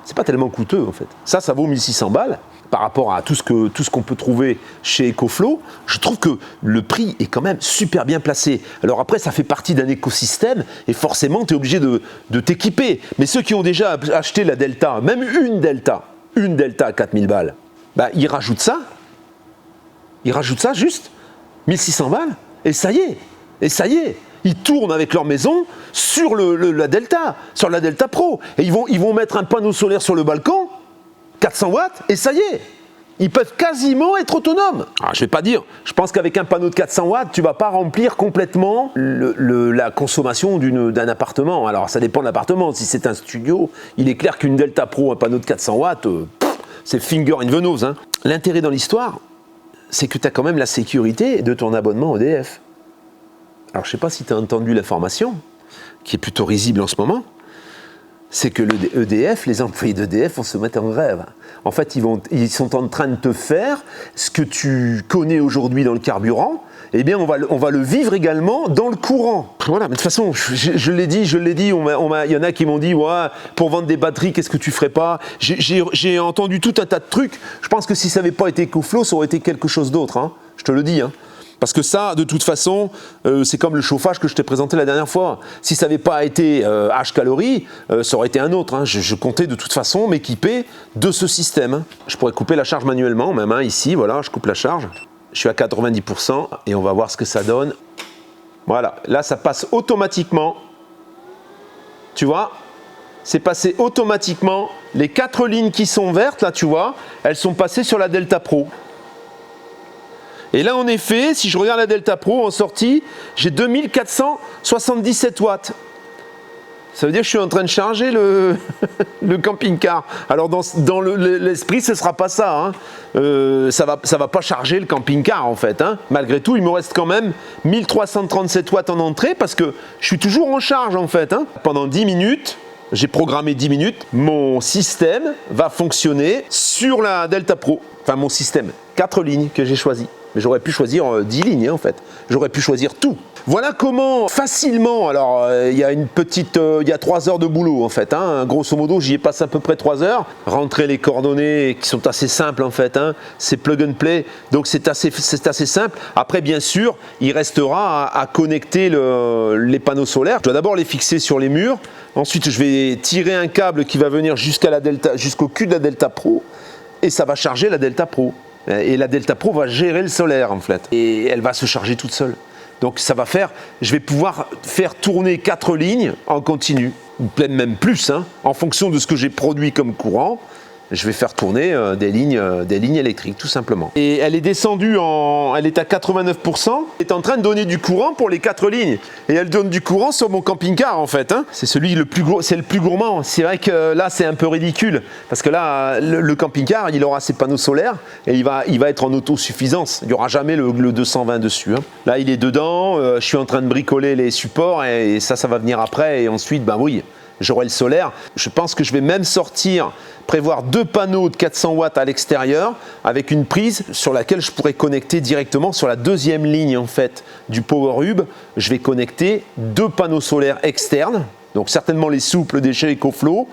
c'est pas tellement coûteux en fait. Ça vaut 1600 balles. Par rapport à tout ce qu'on peut trouver chez EcoFlow, je trouve que le prix est quand même super bien placé. Alors après, ça fait partie d'un écosystème et forcément, tu es obligé de t'équiper. Mais ceux qui ont déjà acheté la Delta, même une Delta à 4000 balles, bah, ils rajoutent ça juste 1600 balles et ça y est. Ils tournent avec leur maison sur la Delta Pro. Et ils vont mettre un panneau solaire sur le balcon, 400 watts, et ça y est, ils peuvent quasiment être autonomes. Alors, je vais pas dire, je pense qu'avec un panneau de 400 watts, tu vas pas remplir complètement la consommation d'un appartement. Alors, ça dépend de l'appartement. Si c'est un studio, il est clair qu'une Delta Pro, un panneau de 400 watts, c'est finger in the nose. Hein. L'intérêt dans l'histoire, c'est que tu as quand même la sécurité de ton abonnement EDF. Alors, je sais pas si tu as entendu l'information, qui est plutôt risible en ce moment, c'est que les employés d'EDF vont se mettre en grève. En fait, ils sont en train de te faire ce que tu connais aujourd'hui dans le carburant, eh bien, on va le vivre également dans le courant. Voilà, mais de toute façon, je l'ai dit, il y en a qui m'ont dit, ouais, pour vendre des batteries, qu'est-ce que tu ferais pas ? J'ai entendu tout un tas de trucs. Je pense que si ça n'avait pas été EcoFlow, ça aurait été quelque chose d'autre, hein. Je te le dis, hein. Parce que ça, de toute façon, c'est comme le chauffage que je t'ai présenté la dernière fois. Si ça n'avait pas été H-Calories, ça aurait été un autre. Hein. Je comptais de toute façon m'équiper de ce système. Hein. Je pourrais couper la charge manuellement, même hein, ici, voilà, je coupe la charge. Je suis à 90% et on va voir ce que ça donne. Voilà, là ça passe automatiquement. Tu vois ? C'est passé automatiquement. Les 4 lignes qui sont vertes, là, tu vois, elles sont passées sur la Delta Pro. Et là, en effet, si je regarde la Delta Pro en sortie, j'ai 2477 watts. Ça veut dire que je suis en train de charger le camping-car. Alors, dans l'esprit, ce ne sera pas ça. Hein. Ça va pas charger le camping-car, en fait. Hein. Malgré tout, il me reste quand même 1337 watts en entrée parce que je suis toujours en charge, en fait. Hein. Pendant 10 minutes, j'ai programmé 10 minutes, mon système va fonctionner sur la Delta Pro. Enfin, mon système, 4 lignes que j'ai choisies. Mais j'aurais pu choisir 10 lignes, hein, en fait. J'aurais pu choisir tout. Voilà comment, facilement, alors il y a 3 heures de boulot, en fait. Hein, grosso modo, j'y ai passé à peu près 3 heures. Rentrer les coordonnées qui sont assez simples, en fait. Hein, c'est plug and play, donc c'est assez simple. Après, bien sûr, il restera à connecter les panneaux solaire. Je dois d'abord les fixer sur les murs. Ensuite, je vais tirer un câble qui va venir jusqu'au cul de la Delta Pro et ça va charger la Delta Pro. Et la Delta Pro va gérer le solaire en fait. Et elle va se charger toute seule. Donc ça va faire, je vais pouvoir faire tourner 4 lignes en continu, ou peut-être même plus, hein, en fonction de ce que j'ai produit comme courant. Je vais faire tourner des lignes électriques, tout simplement. Et elle est descendue, elle est à 89%. Elle est en train de donner du courant pour les 4 lignes. Et elle donne du courant sur mon camping-car, en fait. Hein. C'est le plus gourmand. C'est vrai que là, c'est un peu ridicule. Parce que là, le camping-car, il aura ses panneaux solaires et il va être en autosuffisance. Il n'y aura jamais le 220 dessus. Hein. Là, il est dedans. Je suis en train de bricoler les supports et ça va venir après. Et ensuite, ben oui, j'aurai le solaire. Je pense que je vais même prévoir 2 panneaux de 400 watts à l'extérieur avec une prise sur laquelle je pourrais connecter directement sur la 2e ligne en fait du Power Hub. Je vais connecter 2 panneaux solaires externes, donc certainement les souples des chez EcoFlow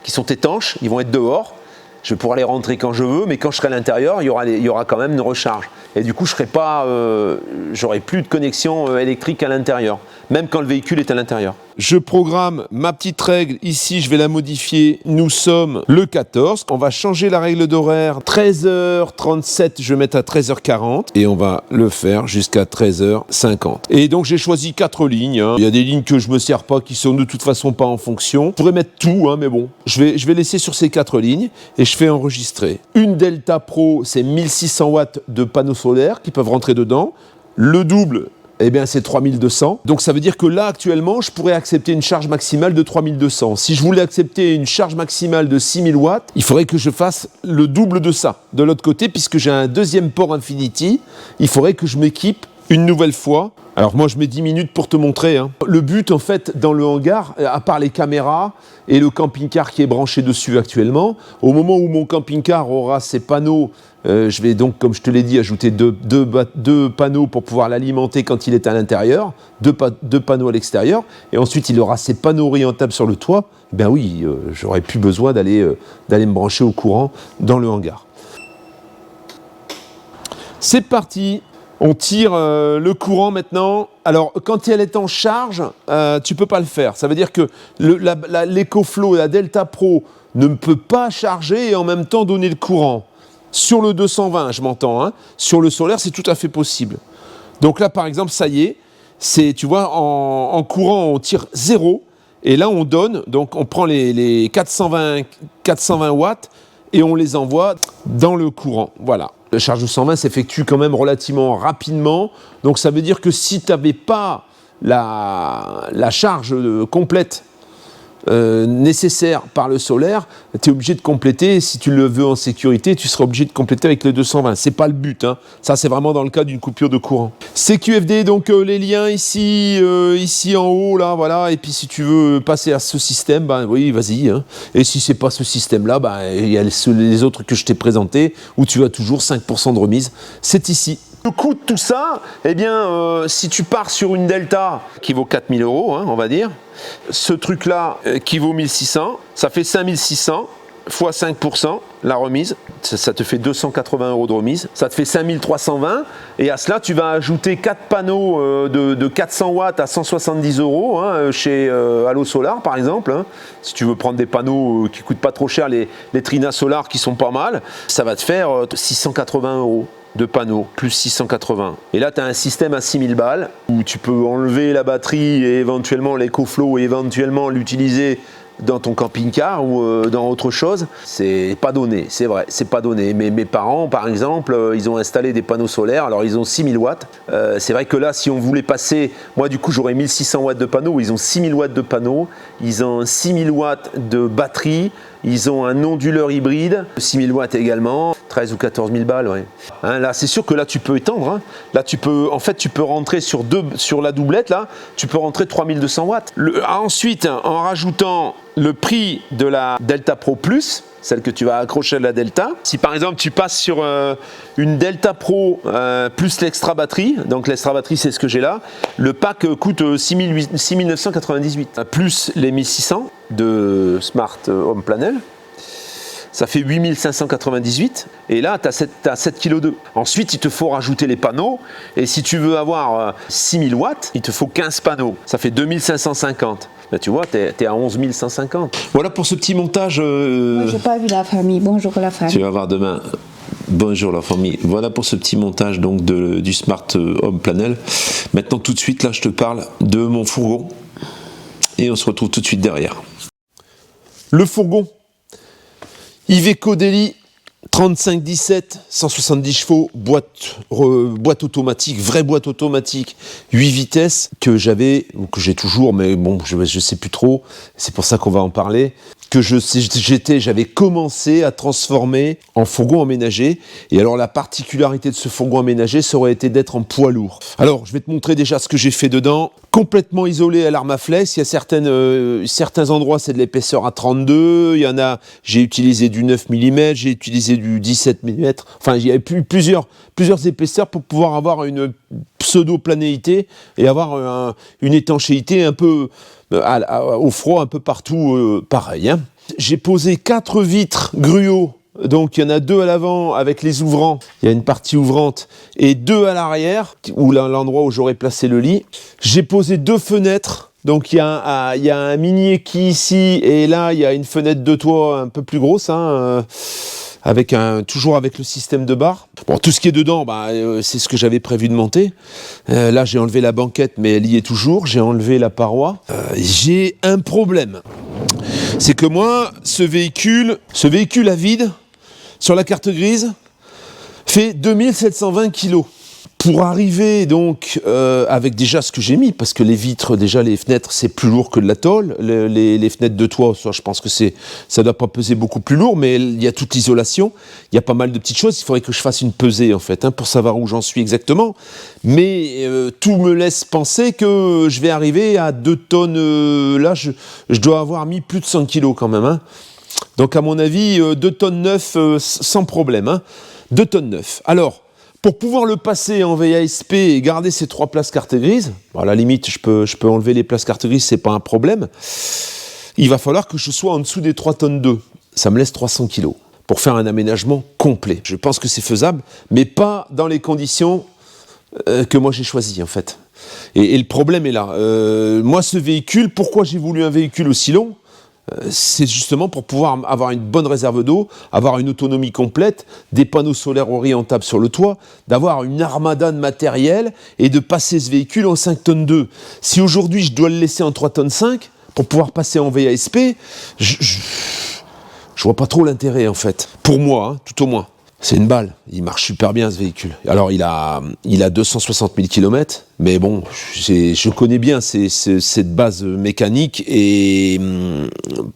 qui sont étanches, ils vont être dehors. Je vais pouvoir les rentrer quand je veux, mais quand je serai à l'intérieur, il y aura quand même une recharge. et du coup j'aurais plus de connexion électrique à l'intérieur, même quand le véhicule est à l'intérieur. Je programme ma petite règle, ici je vais la modifier, nous sommes le 14, on va changer la règle d'horaire, 13h37 je vais mettre à 13h40 et on va le faire jusqu'à 13h50. Et donc j'ai choisi 4 lignes, hein. Il y a des lignes que je me sers pas qui sont de toute façon pas en fonction, je pourrais mettre tout, hein, mais bon, je vais laisser sur ces 4 lignes et je fais enregistrer. Une Delta Pro, c'est 1600 watts de panneaux solaires qui peuvent rentrer dedans, le double, eh bien, c'est 3200. Donc, ça veut dire que là, actuellement, je pourrais accepter une charge maximale de 3200. Si je voulais accepter une charge maximale de 6000 watts, il faudrait que je fasse le double de ça. De l'autre côté, puisque j'ai un deuxième port Infinity, il faudrait que je m'équipe une nouvelle fois. Alors moi je mets 10 minutes pour te montrer, hein. Le but en fait dans le hangar, à part les caméras et le camping-car qui est branché dessus actuellement, au moment où mon camping-car aura ses panneaux, je vais donc comme je te l'ai dit ajouter deux panneaux pour pouvoir l'alimenter quand il est à l'intérieur, deux panneaux à l'extérieur, et ensuite il aura ses panneaux orientables sur le toit, ben oui, j'aurais plus besoin d'aller me brancher au courant dans le hangar. C'est parti. On tire le courant maintenant. Alors, quand elle est en charge, tu ne peux pas le faire. Ça veut dire que l'EcoFlow, la Delta Pro, ne peut pas charger et en même temps donner le courant. Sur le 220, je m'entends, hein. Sur le solaire, c'est tout à fait possible. Donc là, par exemple, ça y est, tu vois, en courant, on tire 0. Et là, on donne, donc on prend les 420 watts et on les envoie dans le courant. Voilà. La charge de 120 s'effectue quand même relativement rapidement. Donc ça veut dire que si tu n'avais pas la charge complète nécessaire par le solaire, tu es obligé de compléter. Si tu le veux en sécurité, tu seras obligé de compléter avec le 220. C'est pas le but, hein. Ça, c'est vraiment dans le cas d'une coupure de courant. CQFD, donc les liens ici en haut, là, voilà. Et puis si tu veux passer à ce système, ben oui, vas-y, hein. Et si c'est pas ce système-là, ben il y a les autres que je t'ai présentés où tu as toujours 5% de remise. C'est ici. Le coût de tout ça, eh bien, si tu pars sur une Delta qui vaut 4000 €, hein, on va dire, ce truc-là qui vaut 1600, ça fait 5600 fois 5%, la remise, ça te fait 280 € de remise, ça te fait 5320, et à cela, tu vas ajouter 4 panneaux de 400 watts à 170 €, hein, chez Allo Solar, par exemple, hein. Si tu veux prendre des panneaux qui ne coûtent pas trop cher, les Trina Solar qui sont pas mal, ça va te faire 680 €. De panneaux, plus 680. Et là, tu as un système à 6000 balles où tu peux enlever la batterie et éventuellement l'EcoFlow et éventuellement l'utiliser dans ton camping-car ou dans autre chose. C'est pas donné, c'est vrai, c'est pas donné. Mais mes parents, par exemple, ils ont installé des panneaux solaires, alors ils ont 6000 watts. C'est vrai que là, si on voulait passer, moi du coup, j'aurais 1600 watts de panneaux, ils ont 6000 watts de panneaux, ils ont 6000 watts de batterie, ils ont un onduleur hybride, 6000 watts également, 13 ou 14 000 balles, ouais. Hein, là, c'est sûr que là, tu peux étendre. Hein. Là, tu peux rentrer sur la doublette, là, tu peux rentrer 3200 watts. Ensuite, en rajoutant le prix de la Delta Pro Plus, celle que tu vas accrocher à la Delta. Si par exemple tu passes sur une Delta Pro plus l'extra batterie, donc l'extra batterie c'est ce que j'ai là, le pack coûte 6998, plus les 1600 de Smart Home Panel. Ça fait 8598 et là tu as 7 kg 2. Ensuite il te faut rajouter les panneaux et si tu veux avoir 6000 watts, il te faut 15 panneaux. Ça fait 2550. Là, tu vois, tu es à 11 150. Voilà pour ce petit montage. Moi, j'ai pas vu la famille. Bonjour la famille. Tu vas voir demain. Bonjour la famille. Voilà pour ce petit montage donc du Smart Home Panel. Maintenant tout de suite là je te parle de mon fourgon et on se retrouve tout de suite derrière. Le fourgon Iveco Daily 3517, 170 chevaux, boîte automatique, vraie boîte automatique, 8 vitesses, que j'avais, ou que j'ai toujours, mais bon, je sais plus trop, c'est pour ça qu'on va en parler, que j'avais commencé à transformer en fourgon aménagé. Et alors la particularité de ce fourgon aménagé, ça aurait été d'être en poids lourd. Alors je vais te montrer déjà ce que j'ai fait dedans. Complètement isolé à l'arme à flèche. Il y a certains endroits, c'est de l'épaisseur à 32. Il y en a, j'ai utilisé du 9 mm, j'ai utilisé du 17 mm. Enfin, il y a plusieurs épaisseurs pour pouvoir avoir une pseudo-planéité et avoir une étanchéité un peu au froid, un peu partout pareil. Hein. J'ai posé 4 vitres gruau Donc il y en a 2 à l'avant avec les ouvrants, il y a une partie ouvrante, et 2 à l'arrière, où l'endroit où j'aurais placé le lit. J'ai posé 2 fenêtres, donc il y a un mini équille ici, et là il y a une fenêtre de toit un peu plus grosse, toujours avec le système de barre. Bon, tout ce qui est dedans, c'est ce que j'avais prévu de monter. Là j'ai enlevé la banquette, mais elle y est toujours, j'ai enlevé la paroi. J'ai un problème, c'est que moi, ce véhicule à vide, sur la carte grise, fait 2720 kg. Pour arriver donc avec déjà ce que j'ai mis, parce que les vitres, déjà les fenêtres, c'est plus lourd que de la tôle. Les fenêtres de toit, je pense que ça doit pas peser beaucoup plus lourd, mais il y a toute l'isolation, il y a pas mal de petites choses. Il faudrait que je fasse une pesée en fait, pour savoir où j'en suis exactement. Mais tout me laisse penser que je vais arriver à 2 tonnes. Là, je dois avoir mis plus de 100 kg quand même. Donc à mon avis, 2 tonnes 9 sans problème. 2 tonnes 9. Alors, pour pouvoir le passer en VASP et garder ces 3 places carte grise, à la limite, je peux enlever les places carte grise, c'est pas un problème. Il va falloir que je sois en dessous des 3 tonnes 2. Ça me laisse 300 kg pour faire un aménagement complet. Je pense que c'est faisable, mais pas dans les conditions que moi j'ai choisies en fait. Et le problème est là. Moi, ce véhicule, pourquoi j'ai voulu un véhicule aussi long ? C'est justement pour pouvoir avoir une bonne réserve d'eau, avoir une autonomie complète, des panneaux solaires orientables sur le toit, d'avoir une armada de matériel et de passer ce véhicule en 5 tonnes 2. Si aujourd'hui je dois le laisser en 3 tonnes 5 pour pouvoir passer en VASP, je vois pas trop l'intérêt en fait. Pour moi, tout au moins. C'est une balle, il marche super bien ce véhicule. Alors il a 260 000 km, mais bon, je connais bien cette base mécanique et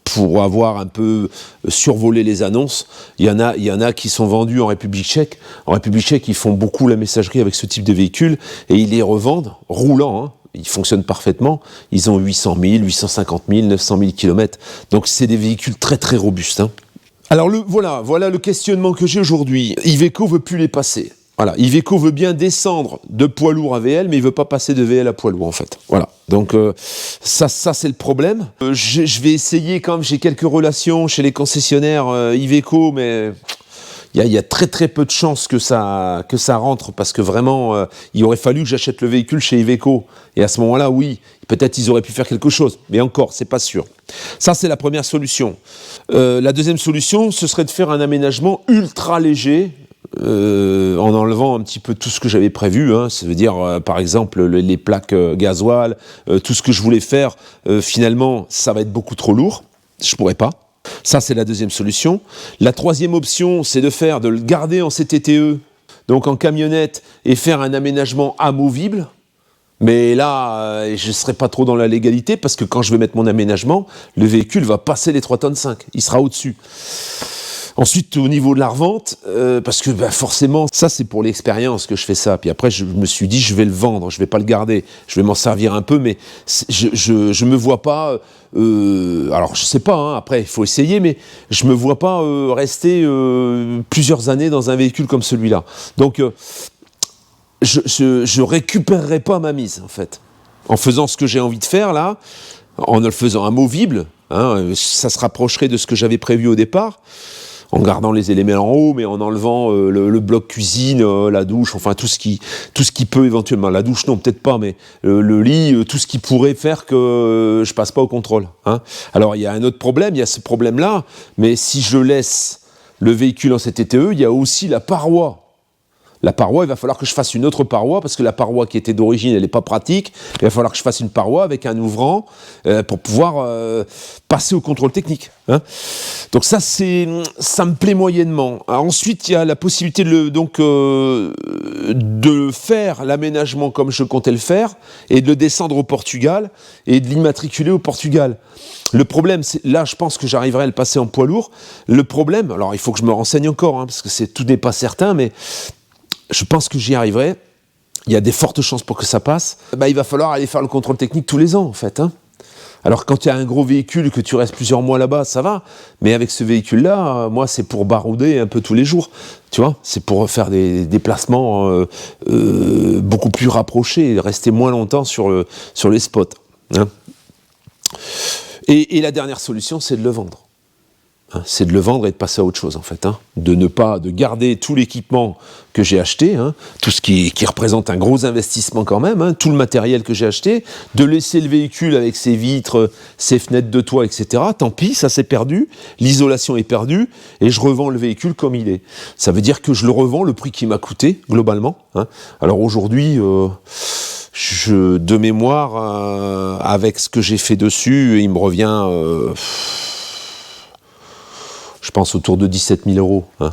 pour avoir un peu survolé les annonces, il y en a qui sont vendus en République tchèque. En République tchèque, ils font beaucoup la messagerie avec ce type de véhicule et ils les revendent roulants. Ils fonctionnent parfaitement, ils ont 800 000, 850 000, 900 000 km. Donc c'est des véhicules très très robustes. Alors voilà le questionnement que j'ai aujourd'hui. Iveco veut plus les passer. Voilà, Iveco veut bien descendre de poids lourd à VL, mais il veut pas passer de VL à poids lourd en fait. Voilà. Donc ça c'est le problème. Je vais essayer quand même. J'ai quelques relations chez les concessionnaires Iveco, mais il y a très très peu de chances que ça rentre parce que vraiment il aurait fallu que j'achète le véhicule chez Iveco et à ce moment-là oui, peut-être ils auraient pu faire quelque chose, mais encore c'est pas sûr. Ça c'est la première solution. La deuxième solution, ce serait de faire un aménagement ultra léger. En enlevant un petit peu tout ce que j'avais prévu, ça veut dire par exemple les plaques gasoil, tout ce que je voulais faire, finalement ça va être beaucoup trop lourd, je pourrais pas. Ça c'est la deuxième solution. La troisième option, c'est de le garder en CTTE, donc en camionnette, et faire un aménagement amovible. Mais là, je ne serai pas trop dans la légalité, parce que quand je vais mettre mon aménagement, le véhicule va passer les 3 tonnes 5, il sera au-dessus. Ensuite, au niveau de la revente, parce que forcément, ça c'est pour l'expérience que je fais ça. Puis après, je me suis dit, je vais le vendre, je vais pas le garder, je vais m'en servir un peu, mais je me vois pas. Alors je sais pas, après il faut essayer, mais je me vois pas rester plusieurs années dans un véhicule comme celui-là. Donc je récupérerai pas ma mise en fait, en faisant ce que j'ai envie de faire là, en le faisant amovible. Ça se rapprocherait de ce que j'avais prévu au départ. En gardant les éléments en haut, mais en enlevant le bloc cuisine, la douche, enfin tout ce qui peut éventuellement, la douche non peut-être pas, mais le lit, tout ce qui pourrait faire que je passe pas au contrôle. Alors il y a un autre problème, il y a ce problème-là, mais si je laisse le véhicule en CTTE, il y a aussi la paroi. La paroi, il va falloir que je fasse une autre paroi, parce que la paroi qui était d'origine, elle n'est pas pratique. Il va falloir que je fasse une paroi avec un ouvrant pour pouvoir passer au contrôle technique. Donc ça me plaît moyennement. Alors ensuite, il y a la possibilité de faire l'aménagement comme je comptais le faire, et de le descendre au Portugal, et de l'immatriculer au Portugal. Le problème, c'est là, je pense que j'arriverai à le passer en poids lourd. Le problème, alors il faut que je me renseigne encore, parce que tout n'est pas certain, mais je pense que j'y arriverai. Il y a des fortes chances pour que ça passe. Il va falloir aller faire le contrôle technique tous les ans, en fait. Alors, quand il y a un gros véhicule, que tu restes plusieurs mois là-bas, ça va. Mais avec ce véhicule-là, moi, c'est pour barouder un peu tous les jours. Tu vois, c'est pour faire des déplacements beaucoup plus rapprochés et rester moins longtemps sur les spots. Et la dernière solution, c'est de le vendre. hein, c'est de le vendre et de passer à autre chose en fait, hein. De garder tout l'équipement que j'ai acheté, hein, tout ce qui représente un gros investissement quand même, hein, tout le matériel que j'ai acheté, de laisser le véhicule avec ses vitres, ses fenêtres de toit, etc. Tant pis, ça c'est perdu, l'isolation est perdue, et je revends le véhicule comme il est. Ça veut dire que je le revends le prix qui m'a coûté, globalement, hein. Alors aujourd'hui, de mémoire, avec ce que j'ai fait dessus, il me revient... je pense autour de 17 000 euros, hein.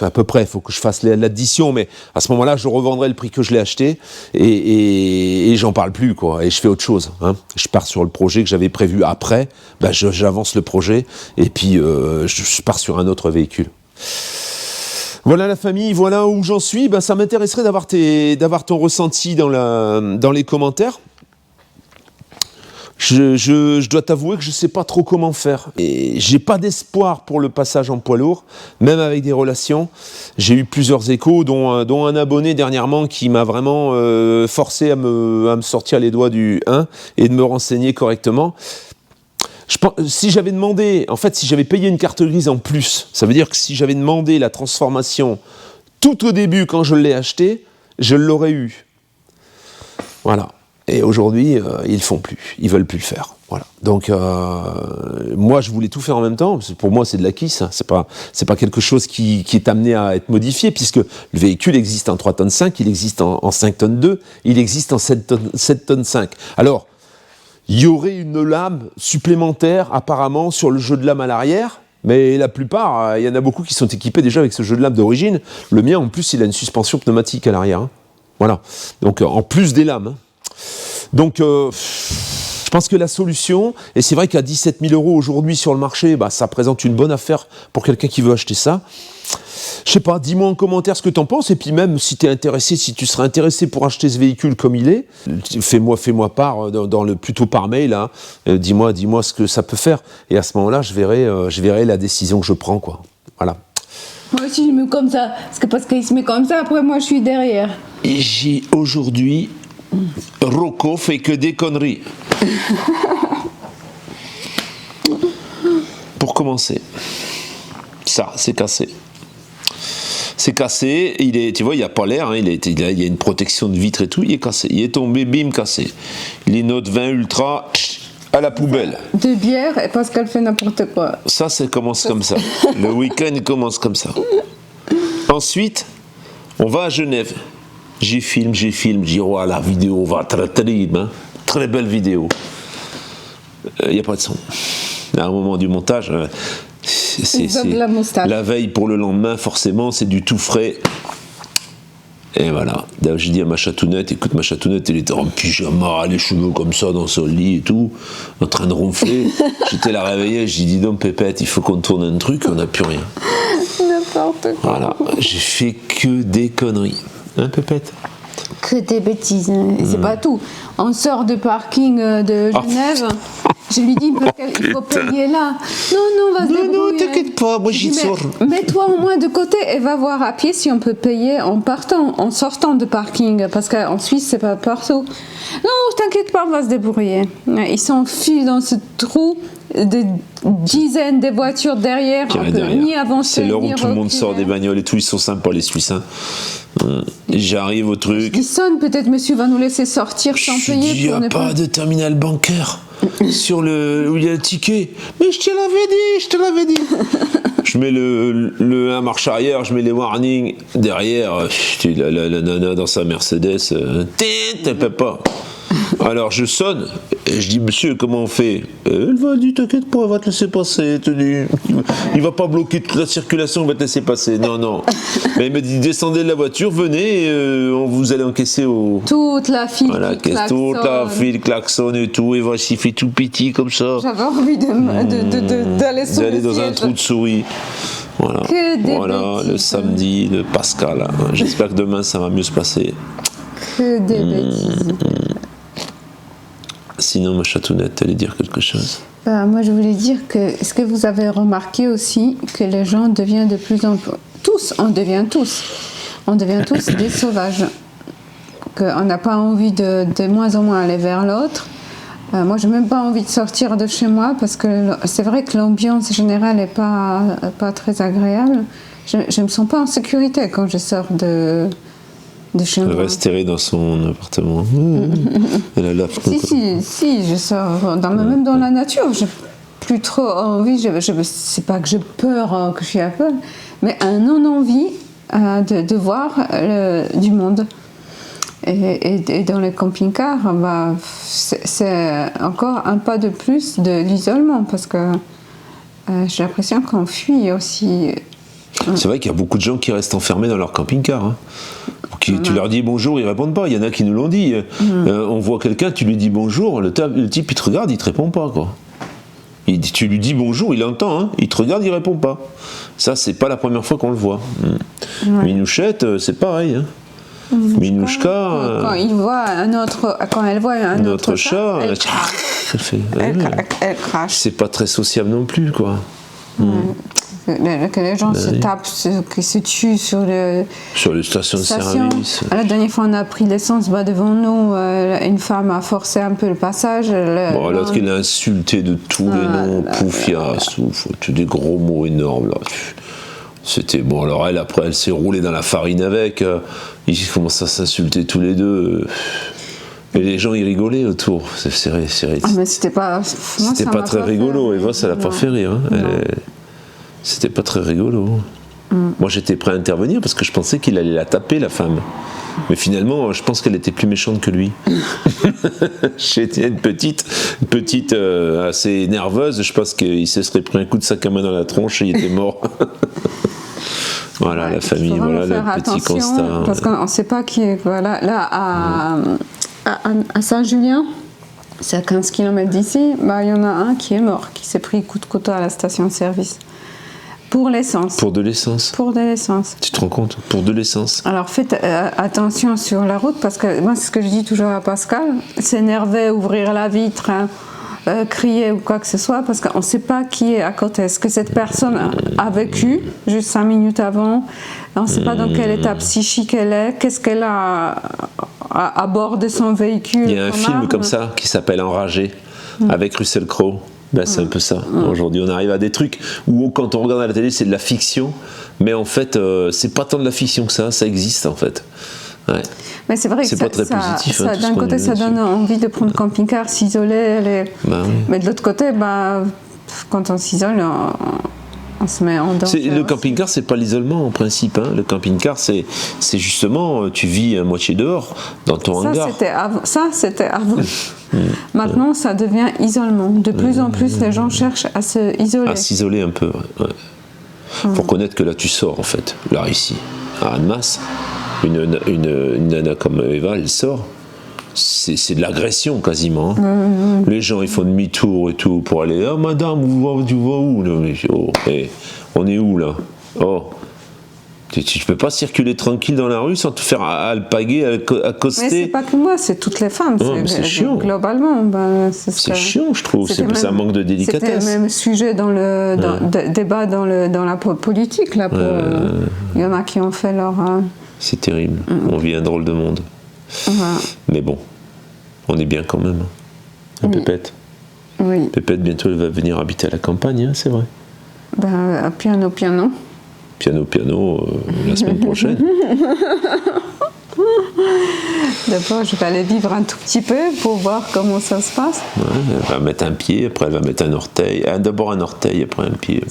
À peu près, il faut que je fasse l'addition, mais à ce moment-là, je revendrai le prix que je l'ai acheté et j'en parle plus, quoi, et je fais autre chose, hein. Je pars sur le projet que j'avais prévu après, j'avance le projet, et puis je pars sur un autre véhicule. Voilà la famille, voilà où j'en suis. Ça m'intéresserait d'avoir ton ressenti dans les commentaires. Je dois t'avouer que je ne sais pas trop comment faire. Et j'ai pas d'espoir pour le passage en poids lourd, même avec des relations. J'ai eu plusieurs échos, dont un abonné dernièrement qui m'a vraiment forcé à me sortir les doigts du 1 et de me renseigner correctement. Si j'avais payé une carte grise en plus, ça veut dire que si j'avais demandé la transformation tout au début quand je l'ai acheté, je l'aurais eu. Voilà. Et aujourd'hui, ils le font plus, ils veulent plus le faire. Voilà. Donc, moi, je voulais tout faire en même temps. Parce que pour moi, c'est de l'acquis, ça. C'est pas quelque chose qui est amené à être modifié, puisque le véhicule existe en 3 tonnes 5, il existe en 5 tonnes 2, il existe en 7 tonnes 5. Alors, il y aurait une lame supplémentaire, apparemment, sur le jeu de lame à l'arrière. Mais la plupart, il y en a beaucoup qui sont équipés déjà avec ce jeu de lame d'origine. Le mien, en plus, il a une suspension pneumatique à l'arrière, hein. Voilà. Donc, en plus des lames, hein. Donc, je pense que la solution, et c'est vrai qu'à 17 000 euros aujourd'hui sur le marché, ça présente une bonne affaire pour quelqu'un qui veut acheter ça. Je sais pas, dis-moi en commentaire ce que t'en penses, et puis même si tu serais intéressé pour acheter ce véhicule comme il est, fais-moi part plutôt par mail, hein. Dis-moi ce que ça peut faire, et à ce moment-là, je verrai la décision que je prends, quoi. Voilà. Moi aussi, je me mets comme ça, parce qu'il se met comme ça, après moi je suis derrière. Et aujourd'hui, Rocco fait que des conneries. Pour commencer, ça, c'est cassé. C'est cassé, tu vois, il n'y a pas l'air, hein, il y a une protection de vitre et tout, il est cassé. Il est tombé, bim, cassé. Les notes 20 Ultra, à la poubelle. De bière, parce qu'elle fait n'importe quoi. Ça commence comme ça. Le week-end, il commence comme ça. Ensuite, on va à Genève. J'y filme, j'ai la vidéo va très terrible, hein. Très belle vidéo. Il n'y a pas de son. À un moment du montage, c'est la veille pour le lendemain, forcément, c'est du tout frais. Et voilà. D'ailleurs, j'ai dit à ma chatounette, écoute, ma chatounette, elle était en pyjama, les cheveux comme ça dans son lit et tout, en train de ronfler. J'étais la réveillée, j'ai dit, donc Pépette, il faut qu'on tourne un truc, on n'a plus rien. N'importe quoi. Voilà. J'ai fait que des conneries. Hein, Pépette? Que des bêtises, hein. C'est pas tout. On sort du parking de Genève. Je lui dis qu'il faut payer là. Non, va se débrouiller. Non, t'inquiète pas, moi j'y sors. Mets-toi au moins de côté et va voir à pied si on peut payer en sortant de parking. Parce qu'en Suisse, c'est pas partout. Non, t'inquiète pas, on va se débrouiller. Ils s'enfilent dans ce trou. Des dizaines de voitures derrière. On peut ni avancer. C'est l'heure où tout le monde sort des bagnoles et tout. Ils sont sympas, les Suisses, hein. J'arrive au truc. Il sonne, peut-être monsieur va nous laisser sortir sans payer. Il n'y a pas de terminal bancaire sur où il y a le ticket. Mais je te l'avais dit. Je mets le 1 marche arrière, je mets les warnings derrière. La nana dans sa Mercedes. T'as pas. Alors je sonne et je dis monsieur, comment on fait? Elle va dire t'inquiète pas, elle va te laisser passer. Il va pas bloquer toute la circulation, il va te laisser passer. Non. Mais il me dit descendez de la voiture, venez, vous allez encaisser toute la file. Voilà, toute la file klaxonne et tout, et voici il fait tout petit comme ça. J'avais envie d'aller dans un trou de souris. Voilà, le samedi, le Pascal. J'espère que demain ça va mieux se passer. Que des bêtises. Sinon, ma chatounette, allait dire quelque chose. Moi, je voulais dire que, est-ce que vous avez remarqué aussi que les gens deviennent de plus en plus... On devient tous des sauvages. Qu'on n'a pas envie de moins en moins aller vers l'autre. Moi, j'ai même pas envie de sortir de chez moi parce que c'est vrai que l'ambiance générale n'est pas très agréable. Je me sens pas en sécurité quand je sors de chez moi. Elle reste terrée dans son appartement. Elle a Si, je sors même dans la nature. J'ai plus trop envie. C'est pas que j'ai peur, que je suis à peur, mais un non-envie de voir du monde. Et dans les camping-cars, c'est encore un pas de plus de l'isolement parce que j'ai l'impression qu'on fuit aussi. C'est vrai qu'il y a beaucoup de gens qui restent enfermés dans leur camping-car. Hein. Tu leur dis bonjour, ils répondent pas. Il y en a qui nous l'ont dit. On voit quelqu'un, tu lui dis bonjour, le type il te regarde, il te répond pas, quoi. Tu lui dis bonjour, il entend, hein, il te regarde, il répond pas. Ça, c'est pas la première fois qu'on le voit. Minouchette, c'est pareil. Hein. Minouchka, quand elle voit un autre chat, elle crache. C'est pas très sociable non plus, quoi. Que les gens se tapent, qui se tuent sur les stations de service. La dernière fois, on a pris l'essence devant nous. Une femme a forcé un peu le passage. L'autre, il a insulté de tous les noms. Poufias, des gros mots énormes. Là. C'était bon. Alors après, elle s'est roulée dans la farine avec. Ils commencent à s'insulter tous les deux. Et les gens, ils rigolaient autour. Mais c'était pas très rigolo. Eva, ça l'a pas fait rire. Hein. C'était pas très rigolo. Moi, j'étais prêt à intervenir parce que je pensais qu'il allait la taper, la femme. Mais finalement, je pense qu'elle était plus méchante que lui. J'étais une petite assez nerveuse. Je pense qu'il se serait pris un coup de sac à main dans la tronche et il était mort. Voilà, la famille, voilà le petit constat. Parce qu'on ne sait pas qui est. Voilà, là, à Saint-Julien, c'est à 15 km d'ici, il y en a un qui est mort, qui s'est pris coup de couteau à la station de service. Pour l'essence. Pour de l'essence. Pour de l'essence. Tu te rends compte? Pour de l'essence. Alors faites attention sur la route, parce que moi, c'est ce que je dis toujours à Pascal, s'énerver, ouvrir la vitre, crier ou quoi que ce soit, parce qu'on ne sait pas qui est à côté. Est-ce que cette personne a vécu juste 5 minutes avant? On ne sait pas dans quel état psychique elle est, qu'est-ce qu'elle a à bord de son véhicule. Il y a un film comme ça qui s'appelle Enragé, avec Russell Crowe. C'est un peu ça. Aujourd'hui, on arrive à des trucs où, quand on regarde à la télé, c'est de la fiction, mais en fait, c'est pas tant de la fiction que ça existe en fait. Ouais. Mais c'est vrai que c'est pas très positif. D'un côté, ça donne envie de prendre camping-car, s'isoler. Oui. Mais de l'autre côté, quand on s'isole, on se met en danger. Le camping-car, c'est pas l'isolement en principe. Hein. Le camping-car, c'est justement, tu vis à moitié dehors, dans ton hangar. Ça, c'était avant. Maintenant, ça devient isolement. De plus en plus, les gens cherchent à se isoler. À s'isoler un peu, ouais. Faut reconnaître que là, tu sors, en fait. Là, ici, à Annemasse, une nana comme Eva, elle sort. C'est de l'agression, quasiment. Hein. Les gens, ils font demi-tour et tout pour aller. Ah, madame, tu vas où là? On est où, là? Oh. Tu peux pas circuler tranquille dans la rue sans te faire alpaguer, accoster. Mais c'est pas que moi, c'est toutes les femmes. C'est chiant. Globalement, c'est chiant, je trouve. C'est un manque de délicatesse. C'était le même sujet dans le débat dans la politique. Là, il y en a qui ont fait leur. C'est terrible. On vit un drôle de monde. Mais bon, on est bien quand même. Pépette. Oui. Pépette, bientôt, elle va venir habiter à la campagne, hein, c'est vrai. Piano. Piano, la semaine prochaine. D'abord, je vais aller vivre un tout petit peu pour voir comment ça se passe. Ouais, elle va mettre un pied, après elle va mettre un orteil. D'abord un orteil, après un pied.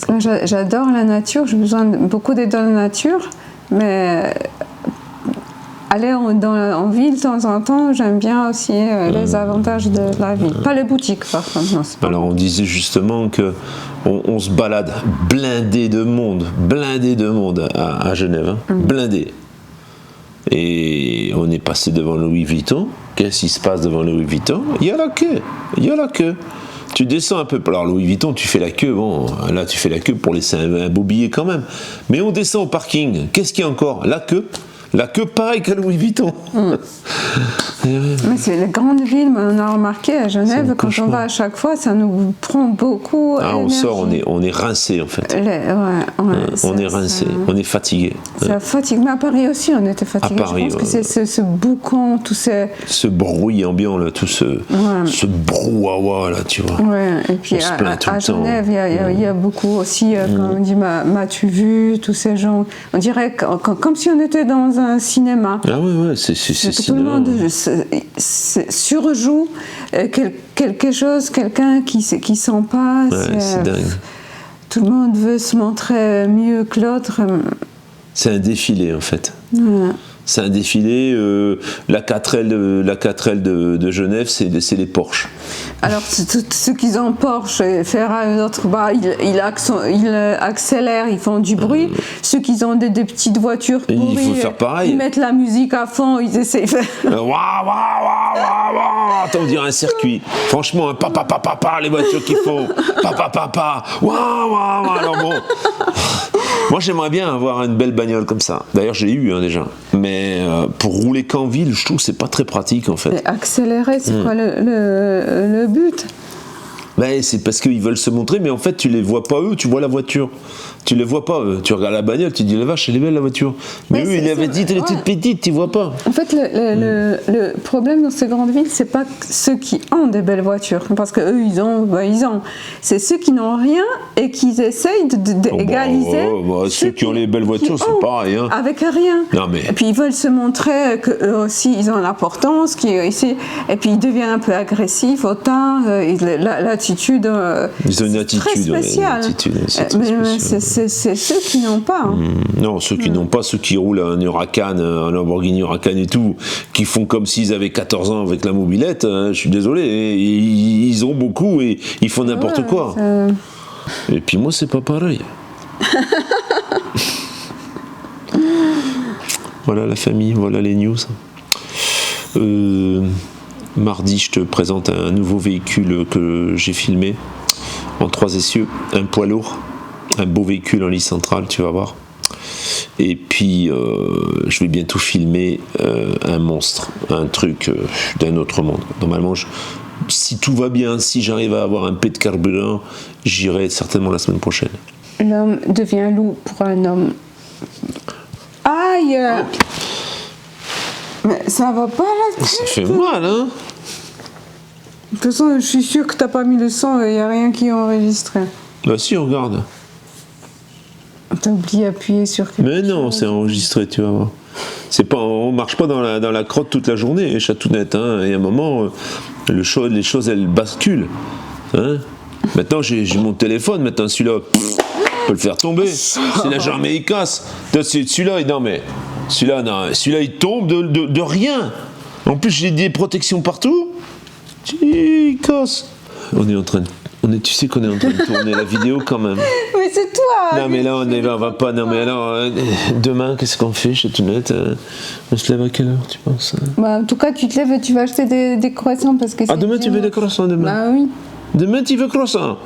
J'adore la nature, j'ai besoin beaucoup d'être dans la nature, mais aller en ville de temps en temps, j'aime bien aussi les avantages de la ville. Pas les boutiques, par contre. Non, alors on disait justement que on se balade blindé de monde à Genève, hein, blindé. Et on est passé devant Louis Vuitton. Qu'est-ce qui se passe devant Louis Vuitton? Il y a la queue. Tu descends un peu. Alors Louis Vuitton, tu fais la queue. Bon, là tu fais la queue pour laisser un beau billet quand même. Mais on descend au parking. Qu'est-ce qu'il y a encore? La queue pareil qu'à Louis Vuitton. Mais c'est les grandes villes, on a remarqué à Genève, quand on cauchemar. va à chaque fois, ça nous prend beaucoup. Ah, on sort, on est rincé en fait. On est rincé, on est fatigué. Ça fatigue, mais à Paris aussi on était fatigué. À Paris, je pense que c'est ce boucan, tout ces... Ce bruit ambiant là, tout ce brouhaha là, tu vois. Ouais, et puis On se plaint tout à le temps. Genève, il y a beaucoup aussi, quand on dit m'as-tu vu, tous ces gens, on dirait comme si on était dans un cinéma. Ah ouais, c'est Tout le monde surjoue quelque chose, quelqu'un qui sent pas. Ouais, c'est dingue. Tout le monde veut se montrer mieux que l'autre. C'est un défilé en fait. Ouais. C'est un défilé. La 4L de Genève, c'est les Porsche. Alors, ceux qui ont Porsche, Ferrari, d'autres, ils accélèrent, ils font du bruit. Ceux qui ont des petites voitures pourries, il faut faire pareil. Ils mettent la musique à fond, ils essayent de faire. Waouh, waouh, waouh, waouh, waouh. Attends, on dirait un circuit. Franchement, hein, papa, les voitures qu'ils font. Papa. Waouh, waouh, waouh. Alors bon. Moi, j'aimerais bien avoir une belle bagnole comme ça. D'ailleurs, j'ai eu déjà. Mais pour rouler qu'en ville, je trouve que c'est pas très pratique en fait. Et accélérer, c'est quoi le but? Ben, c'est parce qu'ils veulent se montrer, mais en fait, tu les vois pas eux, tu vois la voiture. Tu les vois pas eux. Tu regardes la bagnole, tu dis la vache, elle est belle la voiture. Mais eux, ils avaient dit, elle est toute petite, tu vois pas. En fait, le problème dans ces grandes villes, c'est pas ceux qui ont des belles voitures, parce que eux, ils ont. C'est ceux qui n'ont rien et qui essayent d'égaliser. Ceux qui ont les belles voitures, c'est pareil. Hein. Avec rien. Non, mais... Et puis ils veulent se montrer qu'eux aussi, ils ont l'importance, et puis ils deviennent un peu agressifs, autant l'attitude. Ils ont une attitude. Très spéciale. C'est ceux qui n'ont pas. Hein. Non, ceux qui n'ont pas, ceux qui roulent un Huracan, un Lamborghini Huracan et tout, qui font comme s'ils avaient 14 ans avec la mobilette, je suis désolé, ils ont beaucoup et ils font n'importe quoi. Et puis moi, c'est pas pareil. Voilà la famille, voilà les news. Mardi, je te présente un nouveau véhicule que j'ai filmé en 3 essieux, un poids lourd. Un beau véhicule en ligne centrale, tu vas voir. Et puis, je vais bientôt filmer un monstre, un truc d'un autre monde. Normalement, si tout va bien, si j'arrive à avoir un peu de carburant, j'irai certainement la semaine prochaine. L'homme devient loup pour un homme. Aïe! Mais ça va pas la tête. Ça fait mal, hein? De toute façon, je suis sûre que t'as pas mis le son, il n'y a rien qui est enregistré. Bah si, regarde. T'as oublié d'appuyer sur quelque Mais non, c'est enregistré, tu vas voir. C'est pas, on marche pas dans la crotte toute la journée, chatounette. Hein. Il y a un moment, les choses, elles basculent. Hein. Maintenant, j'ai mon téléphone, maintenant celui-là, je peux le faire tomber. Si la jamais il casse. Celui-là, celui-là, il tombe de rien. En plus, j'ai des protections partout. Il casse. Tu sais qu'on est en train de tourner la vidéo quand même. Mais c'est toi! Non mais là on va pas. Non mais alors demain qu'est-ce qu'on fait chez Tounette? On se lève à quelle heure tu penses? En tout cas tu te lèves et tu vas acheter des croissants parce que. Ah demain tu veux des croissants demain? Bah oui. Demain tu veux croissants?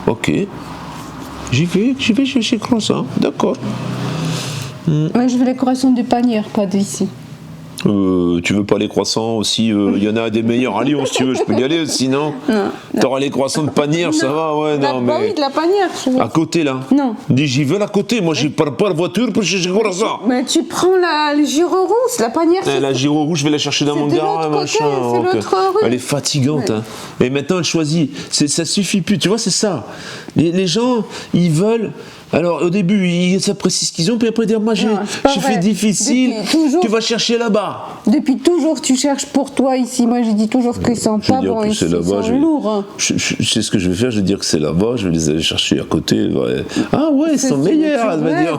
Ok. J'y vais chercher croissants. D'accord. Ouais, je veux les croissants du panier, pas d'ici. Tu veux pas les croissants aussi? Il y en a des meilleurs à Lyon si tu veux, je peux y aller sinon. Non. T'auras les croissants de Panière, ça va, ouais, non mais. Bah oui, de la Panière, je veux. À côté là? Non. Dis j'y vais à côté, moi je pars pas la voiture pour chercher croissants. Mais tu prends le Giro rouge, la Panière. La Giro rouge, je vais la chercher dans mon garage, machin. C'est l'autre rue. Elle est fatigante, hein. Et maintenant elle choisit. Ça suffit plus, tu vois, c'est ça. Les gens, ils veulent. Alors au début, ils s'apprécient ce qu'ils ont, puis après dire moi j'ai fait difficile, tu vas chercher là-bas. Depuis toujours tu cherches pour toi ici, moi j'ai dit toujours qu'ils sont pas bons ici, ils sont lourds. Hein. Je sais ce que je vais faire, je vais dire que c'est là-bas, je vais les aller chercher à côté. Ouais. Ah ouais, ils sont meilleurs, elle va dire.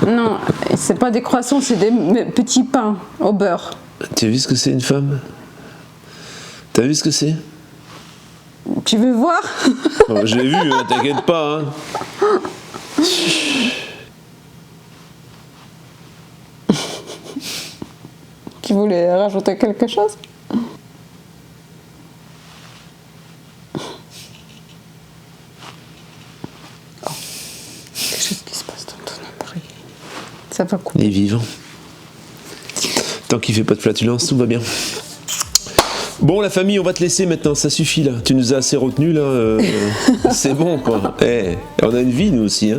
Non, c'est pas des croissants, c'est des petits pains au beurre. Tu as vu ce que c'est une femme? T'as vu ce que c'est? Tu veux voir? Oh, je l'ai vu, hein, t'inquiète pas. Hein. Tu voulais rajouter quelque chose? Oh. Quelque chose qui se passe dans ton appareil. Ça va couper. Il est vivant. Tant qu'il fait pas de flatulence, tout va bien. Bon, la famille, on va te laisser maintenant, ça suffit là. Tu nous as assez retenus là. C'est bon quoi. On a une vie nous aussi. Hein.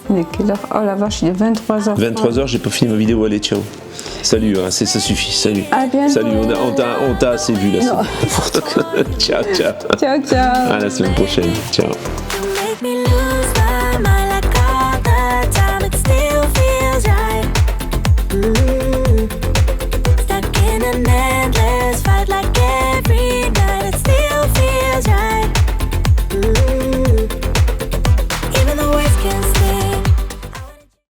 Il est quelle heure? Oh la vache, il est 23h. 23h, j'ai pas fini ma vidéo. Allez, ciao. Salut, ça suffit. Salut. À bientôt. Salut, on t'a assez vu là. Ciao, ciao. Ciao, ciao. À la semaine prochaine. Ciao.